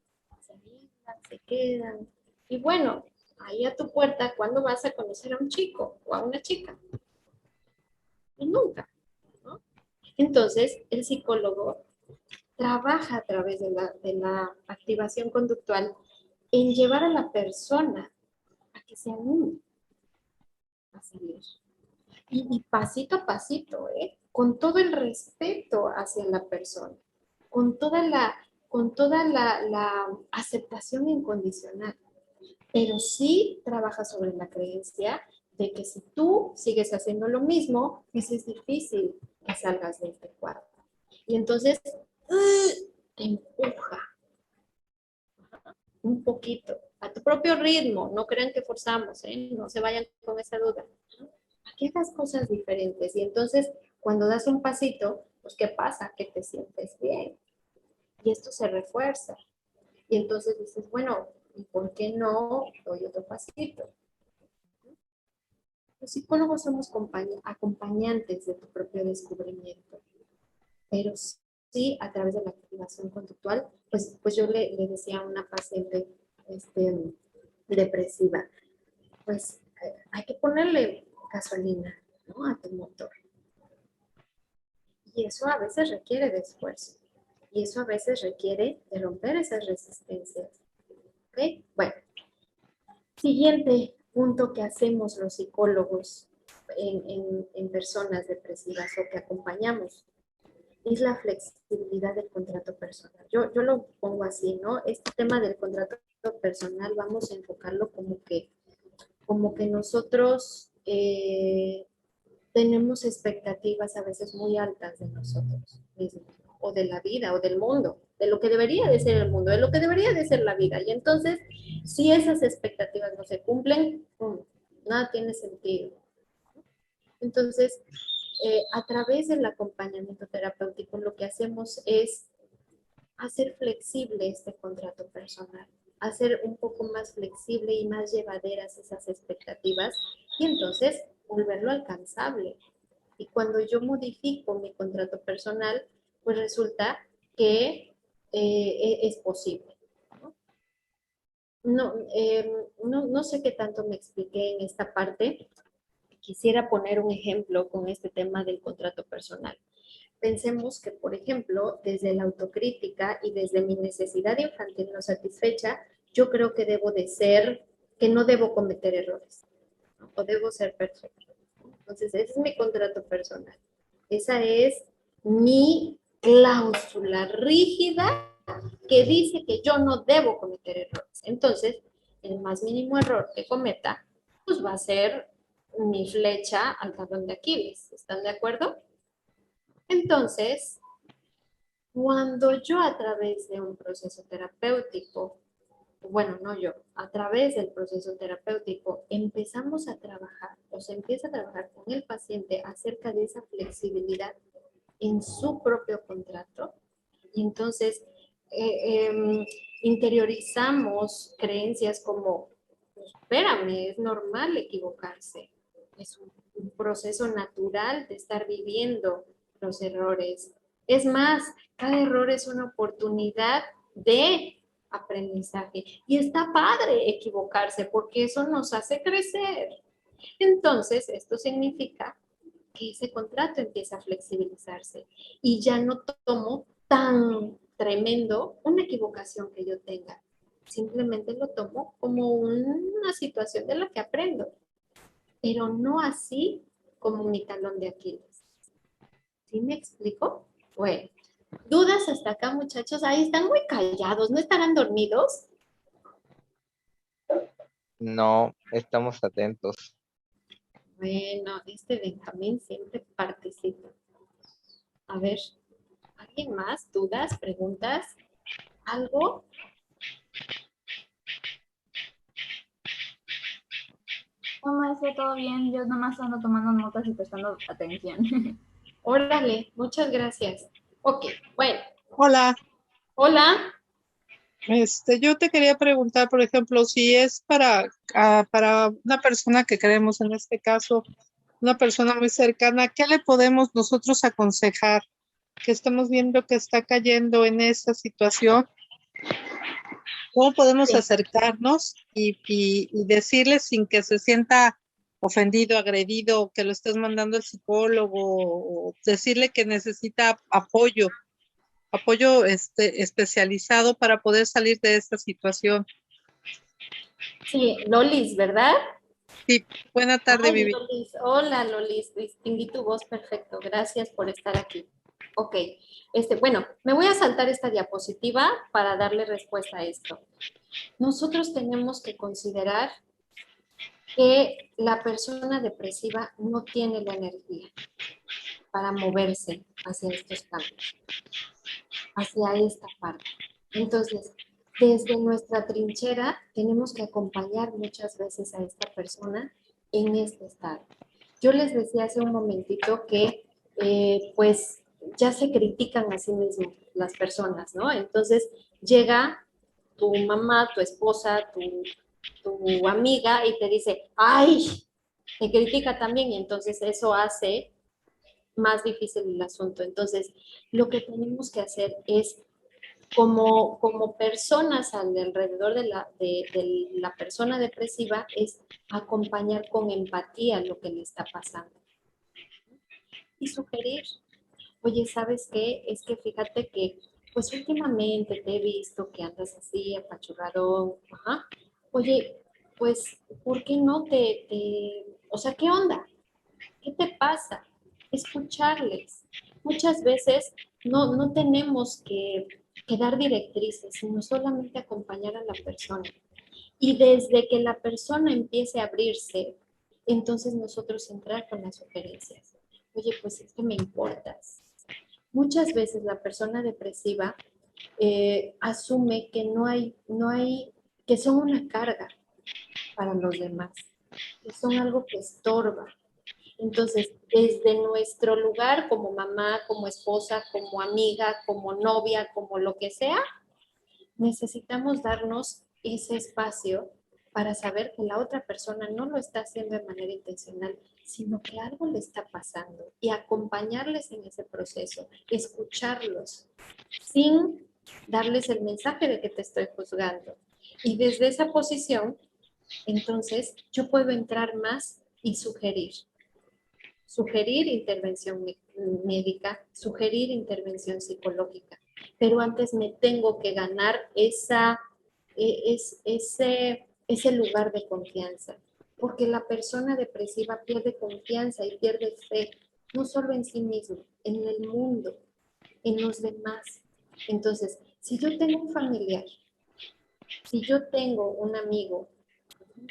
Se quedan. Y bueno, ahí a tu puerta, ¿cuándo vas a conocer a un chico o a una chica? Y nunca, ¿no? Entonces, el psicólogo trabaja a través de la activación conductual en llevar a la persona a que se anime a salir. Y pasito a pasito, con todo el respeto hacia la persona, con toda la aceptación incondicional. Pero sí trabaja sobre la creencia de que si tú sigues haciendo lo mismo, pues es difícil que salgas de este cuadro. Y entonces te empuja un poquito, a tu propio ritmo, no crean que forzamos, no se vayan con esa duda. A que hagas cosas diferentes. Y entonces, cuando das un pasito, pues ¿qué pasa? Que te sientes bien. Y esto se refuerza. Y entonces dices, bueno, ¿y por qué no doy otro pasito? Los psicólogos somos acompañantes de tu propio descubrimiento, pero sí a través de la activación conductual, pues yo le decía a una paciente depresiva, pues hay que ponerle gasolina, ¿no?, a tu motor. Y eso a veces requiere de esfuerzo. Y eso a veces requiere de romper esas resistencias. ¿Ok? Bueno, siguiente punto que hacemos los psicólogos en personas depresivas o que acompañamos es la flexibilidad del contrato personal. Yo lo pongo así, ¿no? Este tema del contrato personal vamos a enfocarlo como que nosotros tenemos expectativas a veces muy altas de nosotros mismos, o de la vida, o del mundo, de lo que debería de ser el mundo, de lo que debería de ser la vida. Y entonces, si esas expectativas no se cumplen, nada tiene sentido. Entonces, a través del acompañamiento terapéutico, lo que hacemos es hacer flexible este contrato personal, hacer un poco más flexible y más llevaderas esas expectativas y entonces volverlo alcanzable. Y cuando yo modifico mi contrato personal, pues resulta que es posible. No sé qué tanto me expliqué en esta parte. Quisiera poner un ejemplo con este tema del contrato personal. Pensemos que, por ejemplo, desde la autocrítica y desde mi necesidad infantil no satisfecha, yo creo que que no debo cometer errores, ¿no? O debo ser perfecto. Entonces, ese es mi contrato personal. Esa es mi cláusula rígida que dice que yo no debo cometer errores. Entonces, el más mínimo error que cometa, pues va a ser mi flecha al talón de Aquiles. ¿Están de acuerdo? Entonces, Cuando yo a través de un proceso terapéutico, bueno, no yo, a través del proceso terapéutico empezamos a trabajar o se empieza a trabajar con el paciente acerca de esa flexibilidad en su propio contrato, y entonces interiorizamos creencias como, pues, espérame, es normal equivocarse, es un proceso natural de estar viviendo los errores. Es más, cada error es una oportunidad de aprendizaje y está padre equivocarse porque eso nos hace crecer. Entonces, esto significa que ese contrato empieza a flexibilizarse y ya no tomo tan tremendo una equivocación que yo tenga. Simplemente lo tomo como una situación de la que aprendo, pero no así como mi talón de Aquiles. ¿Sí me explico? Bueno, ¿dudas hasta acá, muchachos? Ahí están muy callados, ¿no estarán dormidos? No, estamos atentos. Bueno, este Benjamín siempre participa. A ver, ¿alguien más? ¿Dudas? ¿Preguntas? ¿Algo? No, maestra, todo bien. Yo nomás ando tomando notas y prestando atención. Órale, muchas gracias. Ok, bueno, Hola, hola. yo te quería preguntar, por ejemplo, si es para una persona que queremos, en este caso, una persona muy cercana, ¿qué le podemos nosotros aconsejar? Que estamos viendo que está cayendo en esa situación, ¿cómo podemos acercarnos y decirle sin que se sienta ofendido, agredido, que lo estés mandando al psicólogo, o decirle que necesita apoyo especializado para poder salir de esta situación? Sí, Lolis, ¿verdad? Sí, buena tarde, Ay, Vivi. Lolis. Hola, Lolis. Distinguí tu voz perfecto. Gracias por estar aquí. Ok, bueno, me voy a saltar esta diapositiva para darle respuesta a esto. Nosotros tenemos que considerar que la persona depresiva no tiene la energía para moverse hacia estos cambios, hacia esta parte. Entonces, desde nuestra trinchera tenemos que acompañar muchas veces a esta persona en este estado. Yo les decía hace un momentito que pues ya se critican a sí mismos las personas, ¿no? Entonces llega tu mamá, tu esposa, tu amiga y te dice, ¡ay! Te critica también y entonces eso hace más difícil el asunto. Entonces, lo que tenemos que hacer es como personas alrededor de la persona depresiva es acompañar con empatía lo que le está pasando. Y sugerir, oye, ¿sabes qué? Es que fíjate que, pues últimamente te he visto que andas así, apachurradón, ajá. Oye, pues, ¿por qué no o sea, ¿qué onda? ¿Qué te pasa? Escucharles. Muchas veces no tenemos que dar directrices, sino solamente acompañar a la persona. Y desde que la persona empiece a abrirse, entonces nosotros entrar con las sugerencias. Oye, pues es que me importas. Muchas veces la persona depresiva asume que que son una carga para los demás, que son algo que estorba. Entonces, desde nuestro lugar como mamá, como esposa, como amiga, como novia, como lo que sea, necesitamos darnos ese espacio para saber que la otra persona no lo está haciendo de manera intencional, sino que algo le está pasando y acompañarles en ese proceso, escucharlos sin darles el mensaje de que te estoy juzgando. Y desde esa posición, entonces, yo puedo entrar más y sugerir intervención médica, sugerir intervención psicológica, pero antes me tengo que ganar ese lugar de confianza, porque la persona depresiva pierde confianza y pierde fe, no solo en sí mismo, en el mundo, en los demás. Entonces, si yo tengo un familiar, si yo tengo un amigo,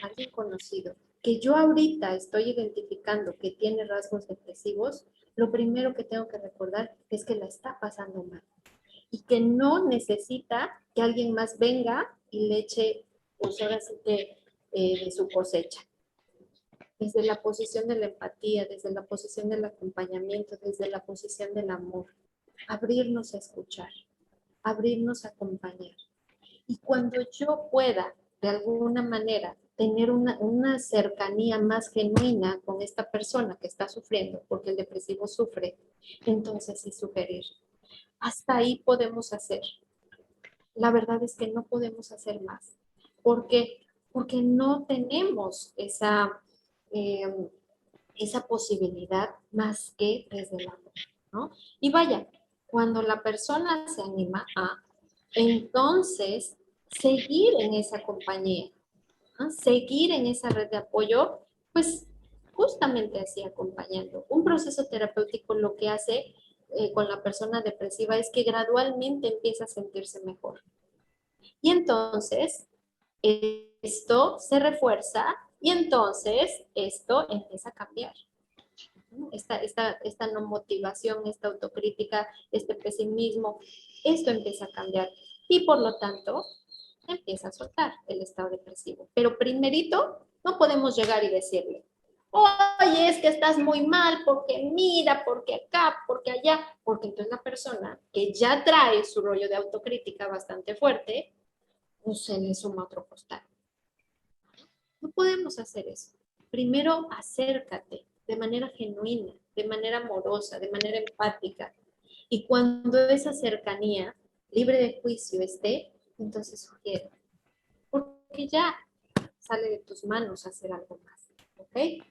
alguien conocido, que yo ahorita estoy identificando que tiene rasgos depresivos, lo primero que tengo que recordar es que la está pasando mal. y que no necesita que alguien más venga y le eche, pues ahora sí que de su cosecha. Desde la posición de la empatía, desde la posición del acompañamiento, desde la posición del amor. Abrirnos a escuchar, abrirnos a acompañar. Y cuando yo pueda, de alguna manera, tener una cercanía más genuina con esta persona que está sufriendo, porque el depresivo sufre, entonces sí sugerir. Hasta ahí podemos hacer. La verdad es que no podemos hacer más. ¿Por qué? Porque no tenemos esa posibilidad más que desde el amor, ¿no? Y vaya, cuando la persona se anima a, entonces, seguir en esa compañía, ¿no? Seguir en esa red de apoyo, pues justamente así acompañando. Un proceso terapéutico lo que hace con la persona depresiva es que gradualmente empieza a sentirse mejor. Y entonces, esto se refuerza y entonces esto empieza a cambiar. Esta no motivación, esta autocrítica, este pesimismo, esto empieza a cambiar y por lo tanto empieza a soltar el estado depresivo. Pero primerito no podemos llegar y decirle, oye, es que estás muy mal porque mira, porque acá, porque allá, porque entonces la persona que ya trae su rollo de autocrítica bastante fuerte, pues se le suma otro costal. No podemos hacer eso. Primero acércate de manera genuina, de manera amorosa, de manera empática. Y cuando esa cercanía libre de juicio esté, entonces sugiere. Porque ya sale de tus manos hacer algo más. ¿Ok?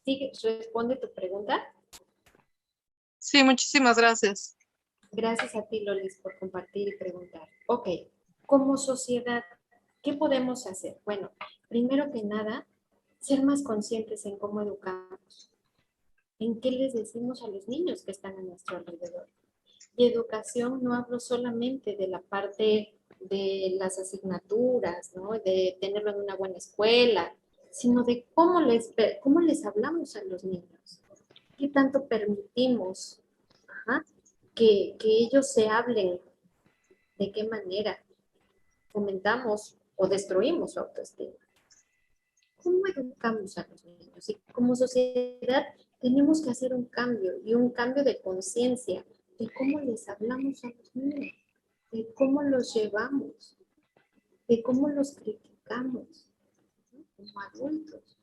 ¿Sí? ¿Responde tu pregunta? Sí, muchísimas gracias. Gracias a ti, Lolis, por compartir y preguntar. Ok, como sociedad, ¿qué podemos hacer? Bueno, primero que nada, ser más conscientes en cómo educamos, en qué les decimos a los niños que están a nuestro alrededor. Y educación no hablo solamente de la parte de las asignaturas, ¿no? De tenerlo en una buena escuela, sino de cómo les hablamos a los niños. ¿Qué tanto permitimos que ellos se hablen? ¿De qué manera fomentamos o destruimos su autoestima? ¿Cómo educamos a los niños? Y como sociedad tenemos que hacer un cambio y un cambio de conciencia de cómo les hablamos a los niños, de cómo los llevamos, de cómo los criticamos, ¿no? Como adultos.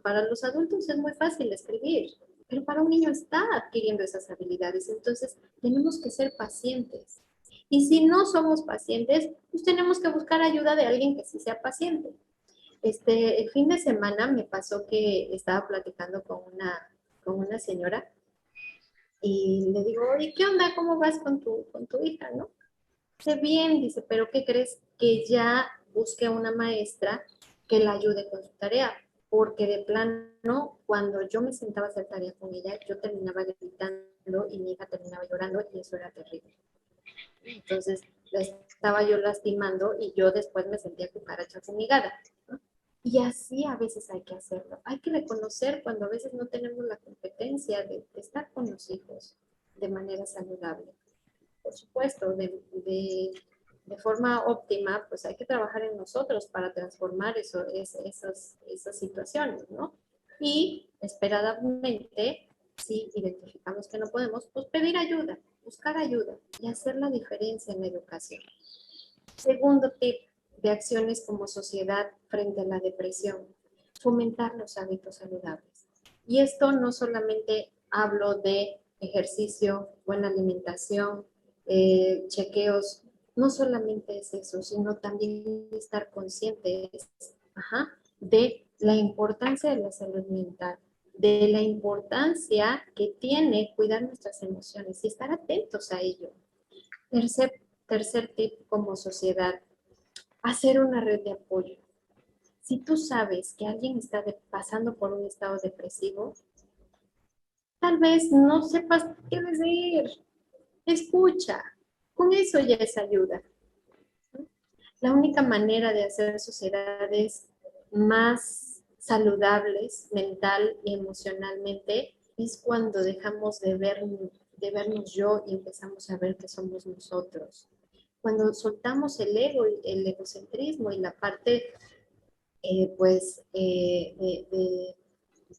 Para los adultos es muy fácil escribir, pero para un niño está adquiriendo esas habilidades, entonces tenemos que ser pacientes. Y si no somos pacientes, pues tenemos que buscar ayuda de alguien que sí sea paciente. El fin de semana me pasó que estaba platicando con una señora y le digo, oye, ¿qué onda? ¿Cómo vas con tu hija, no? Dice, bien, dice, pero ¿qué crees? Que ya busque a una maestra que la ayude con su tarea, porque de plano, cuando yo me sentaba a hacer tarea con ella, yo terminaba gritando y mi hija terminaba llorando y eso era terrible. Entonces, la estaba yo lastimando y yo después me sentía cucaracha fumigada, ¿no? Y así a veces hay que hacerlo. Hay que reconocer cuando a veces no tenemos la competencia de estar con los hijos de manera saludable. Por supuesto, de forma óptima, pues hay que trabajar en nosotros para transformar esas situaciones, ¿no? Y esperadamente, si identificamos que no podemos, pues pedir ayuda, buscar ayuda y hacer la diferencia en la educación. Segundo tip de acciones como sociedad frente a la depresión, fomentar los hábitos saludables. Y esto no solamente hablo de ejercicio, buena alimentación, chequeos, no solamente es eso, sino también estar conscientes de la importancia de la salud mental, de la importancia que tiene cuidar nuestras emociones y estar atentos a ello. Tercer tip como sociedad, hacer una red de apoyo. Si tú sabes que alguien está pasando por un estado depresivo, tal vez no sepas qué decir. Escucha, con eso ya es ayuda. La única manera de hacer sociedades más saludables mental y emocionalmente es cuando dejamos de de vernos yo y empezamos a ver que somos nosotros. Cuando soltamos el ego, el egocentrismo y la parte,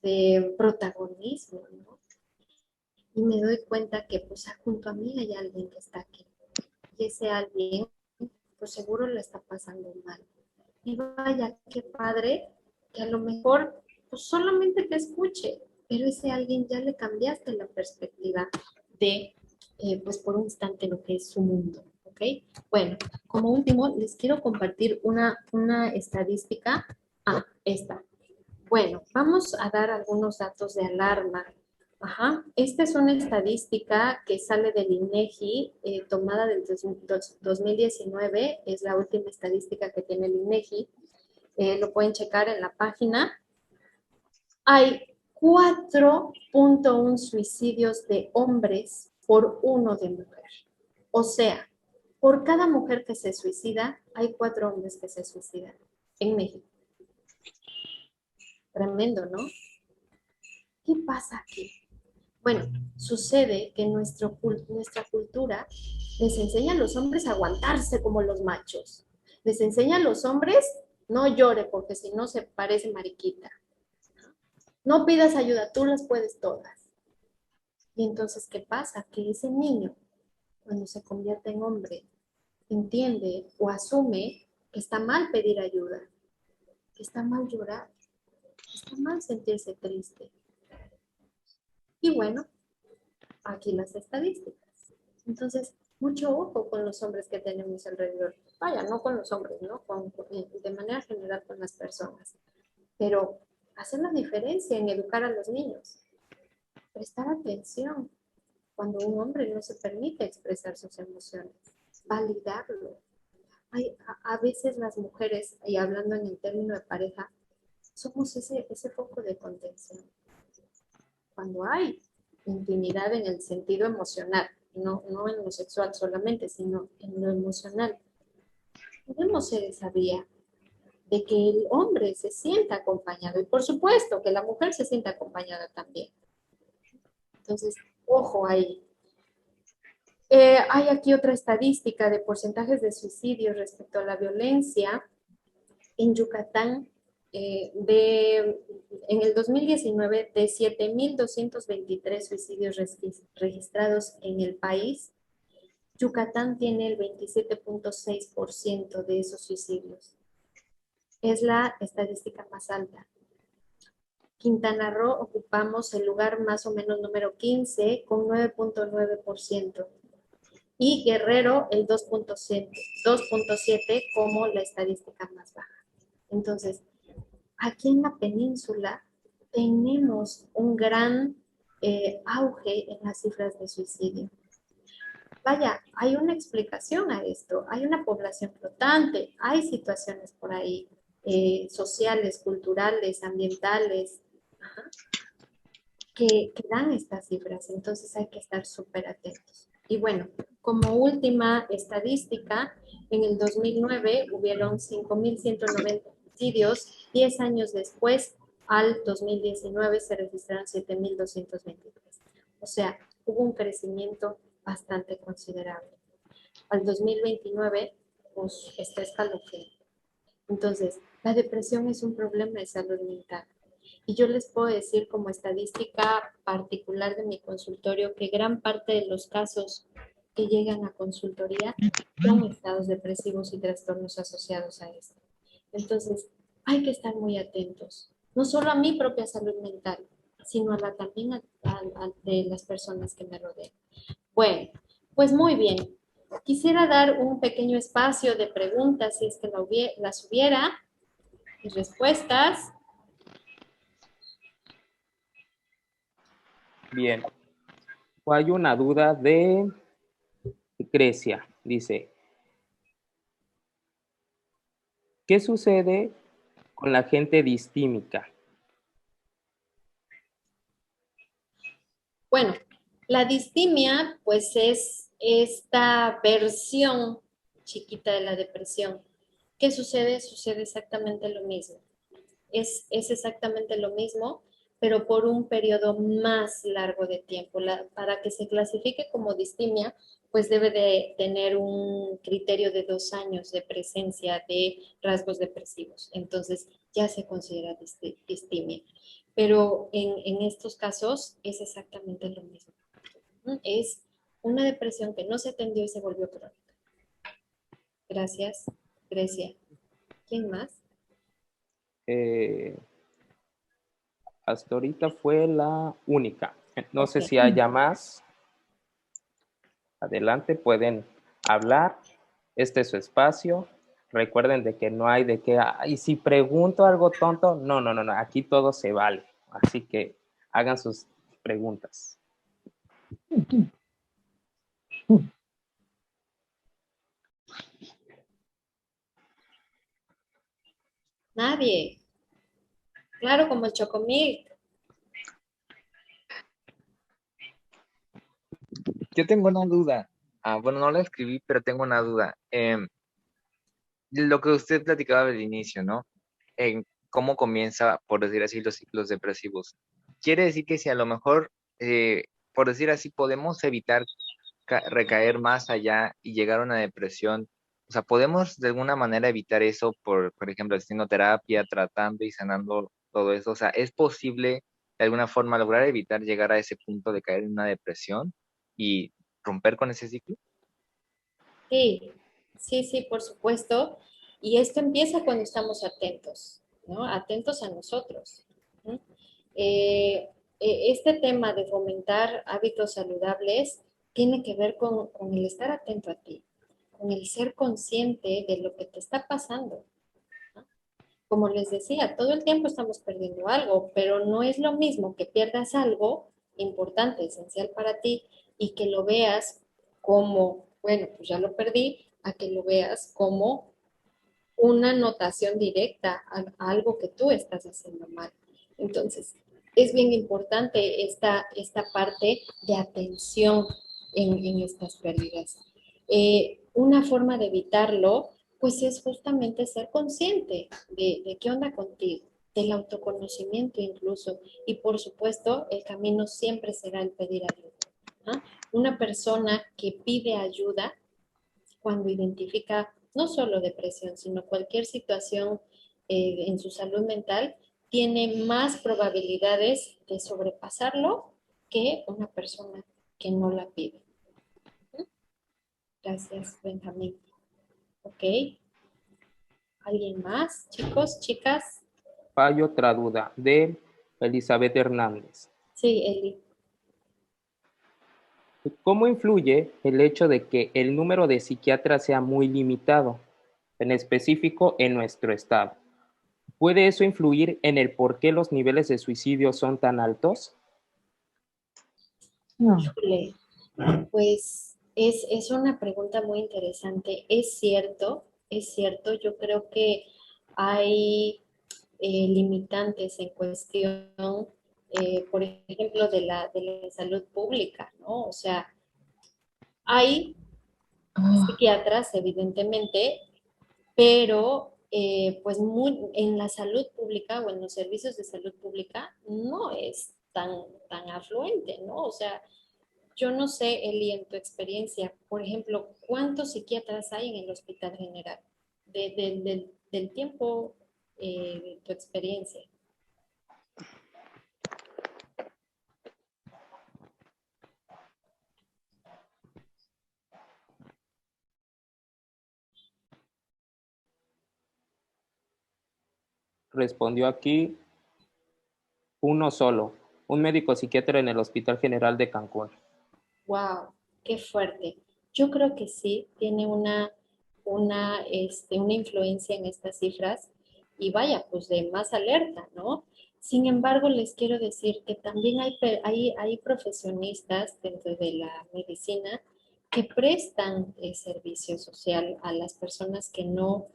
de protagonismo, ¿no? Y me doy cuenta que pues junto a mí hay alguien que está aquí. Y ese alguien, pues seguro le está pasando mal. Y vaya, qué padre que a lo mejor pues solamente te escuche, pero ese alguien ya le cambiaste la perspectiva de, pues por un instante lo que es su mundo, ¿ok? Bueno, como último, les quiero compartir una estadística. Esta. Bueno, vamos a dar algunos datos de alarma. Ajá. Esta es una estadística que sale del INEGI, tomada del 2019, es la última estadística que tiene el INEGI. Lo pueden checar en la página. Hay 4.1 suicidios de hombres por 1 de mujer. O sea, por cada mujer que se suicida, hay 4 hombres que se suicidan en México. Tremendo, ¿no? ¿Qué pasa aquí? Bueno, sucede que nuestra cultura les enseña a los hombres a aguantarse como los machos. Les enseña a los hombres, no llore porque si no se parece mariquita. No pidas ayuda, tú las puedes todas. Y entonces, ¿qué pasa? Que ese niño, cuando se convierte en hombre, entiende o asume que está mal pedir ayuda, que está mal llorar, que está mal sentirse triste. Y bueno, aquí las estadísticas. Entonces, mucho ojo con los hombres que tenemos alrededor. Vaya, no con los hombres, ¿no? De manera general con las personas. Pero hacer la diferencia en educar a los niños. Prestar atención cuando un hombre no se permite expresar sus emociones. Validarlo. A veces las mujeres, y hablando en el término de pareja, somos ese foco de contención. Cuando hay intimidad en el sentido emocional, no en lo sexual solamente, sino en lo emocional, podemos ser esa vía de que el hombre se sienta acompañado y por supuesto que la mujer se sienta acompañada también. Entonces, ojo ahí. Hay aquí otra estadística de porcentajes de suicidios respecto a la violencia. En Yucatán, en el 2019, de 7.223 suicidios registrados en el país, Yucatán tiene el 27.6% de esos suicidios. Es la estadística más alta. Quintana Roo ocupamos el lugar más o menos número 15 con 9.9%. Y Guerrero el 2.7 como la estadística más baja. Entonces, aquí en la península tenemos un gran auge en las cifras de suicidio. Vaya, hay una explicación a esto, hay una población flotante, hay situaciones por ahí sociales, culturales, ambientales, que dan estas cifras, entonces hay que estar súper atentos. Y bueno, como última estadística, en el 2009 hubieron 5.190 suicidios, 10 años después, al 2019, se registraron 7.223. O sea, hubo un crecimiento bastante considerable. Al 2029, pues está escalofriante. Entonces, la depresión es un problema de salud mental. Y yo les puedo decir como estadística particular de mi consultorio que gran parte de los casos que llegan a consultoría son estados depresivos y trastornos asociados a esto. Entonces, hay que estar muy atentos, no solo a mi propia salud mental, sino también a de las personas que me rodean. Bueno, pues muy bien. Quisiera dar un pequeño espacio de preguntas, si es que las hubiera, y respuestas. Bien. Hay una duda de Grecia. Dice, ¿qué sucede con la gente distímica? Bueno, la distimia, pues es esta versión chiquita de la depresión. ¿Qué sucede? Sucede exactamente lo mismo. Es exactamente lo mismo. pero por un periodo más largo de tiempo. Para que se clasifique como distimia, pues debe de tener un criterio de 2 años de presencia de rasgos depresivos. Entonces ya se considera distimia. Pero en estos casos es exactamente lo mismo. Es una depresión que no se atendió y se volvió crónica. Gracias, Grecia. ¿Quién más? Hasta ahorita fue la única. No sé Ok. si haya más. Adelante, pueden hablar. Este es su espacio. Recuerden de que no hay de que, y si pregunto algo tonto, no, aquí todo se vale. Así que hagan sus preguntas. Nadie. Claro, como el chocomilk. Yo tengo una duda. Bueno, no la escribí, pero tengo una duda. Lo que usted platicaba al inicio, ¿no? En cómo comienza, por decir así, los ciclos depresivos. Quiere decir que si a lo mejor, por decir así, podemos evitar recaer más allá y llegar a una depresión, o sea, podemos de alguna manera evitar eso por ejemplo, haciendo terapia, tratando y sanando todo eso. O sea, ¿es posible de alguna forma lograr evitar llegar a ese punto de caer en una depresión y romper con ese ciclo? Sí, sí, por supuesto. Y esto empieza cuando estamos atentos, ¿no? Atentos a nosotros. ¿No? Este tema de fomentar hábitos saludables tiene que ver con el estar atento a ti, con el ser consciente de lo que te está pasando. ¿No? Como les decía, todo el tiempo estamos perdiendo algo, pero no es lo mismo que pierdas algo importante, esencial para ti, y que lo veas como, bueno, pues ya lo perdí, a que lo veas como una notación directa a algo que tú estás haciendo mal. Entonces, es bien importante esta parte de atención en estas pérdidas. Una forma de evitarlo, pues es justamente ser consciente de qué onda contigo, del autoconocimiento incluso. Y por supuesto, el camino siempre será el pedir ayuda. ¿Ah? Una persona que pide ayuda cuando identifica no solo depresión, sino cualquier situación en su salud mental, tiene más probabilidades de sobrepasarlo que una persona que no la pide. Gracias, Benjamín. Ok. ¿Alguien más? Chicos, chicas. Hay otra duda de Elizabeth Hernández. Sí, Eli. ¿Cómo influye el hecho de que el número de psiquiatras sea muy limitado, en específico en nuestro estado? ¿Puede eso influir en el por qué los niveles de suicidio son tan altos? Híjole, pues es una pregunta muy interesante. Es cierto, yo creo que hay limitantes en cuestión, por ejemplo, de la salud pública, ¿no? O sea, hay psiquiatras, evidentemente, pero pues en la salud pública o en los servicios de salud pública no es tan afluente, ¿no? O sea, yo no sé, Eli, en tu experiencia, por ejemplo, ¿cuántos psiquiatras hay en el Hospital General? Del tiempo de tu experiencia. Respondió aquí uno solo, un médico psiquiatra en el Hospital General de Cancún. Wow, qué fuerte. Yo creo que sí, tiene una influencia en estas cifras y vaya, pues de más alerta, ¿no? Sin embargo, les quiero decir que también hay profesionistas dentro de la medicina que prestan servicio social a las personas que no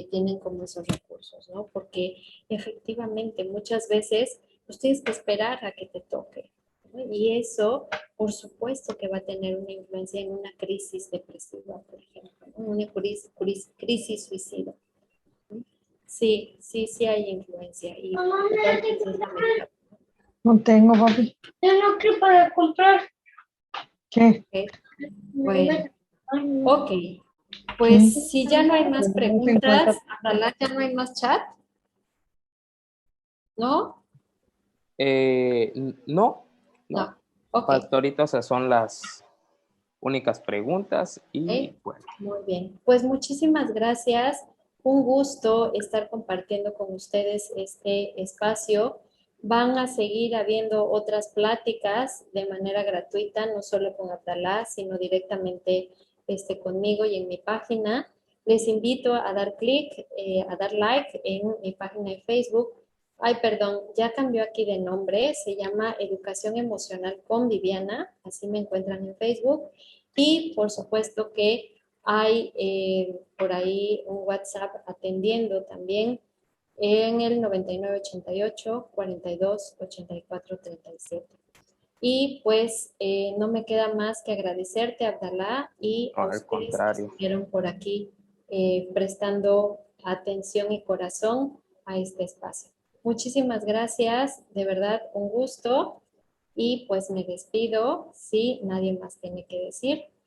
tienen como esos recursos, ¿no? Porque efectivamente muchas veces pues tienes que esperar a que te toque, ¿no? Y eso por supuesto que va a tener una influencia en una crisis depresiva, por ejemplo, ¿no? Una crisis suicida. ¿No? Sí hay influencia y es lamentable. No tengo, papi. Ya no quiero para comprar. ¿Qué? Ok, bueno, ok. Pues si ya no hay más preguntas, Abdalá, ya no hay más chat, ¿no? No, No. Ok, hasta ahorita, o sea, son las únicas preguntas y ok, bueno. muy bien. Pues muchísimas gracias. Un gusto estar compartiendo con ustedes este espacio. Van a seguir habiendo otras pláticas de manera gratuita, no solo con Abdalá, sino directamente conmigo y en mi página. Les invito a dar clic, a dar like en mi página de Facebook. Ay, perdón, ya cambió aquí de nombre, se llama Educación Emocional con Viviana, así me encuentran en Facebook. Y por supuesto que hay por ahí un WhatsApp atendiendo también en el 9988-428437. Y pues no me queda más que agradecerte, Abdalá, y No, a al ustedes que contrario. estuvieron por aquí prestando atención y corazón a este espacio. Muchísimas gracias, de verdad un gusto y pues me despido si nadie más tiene que decir.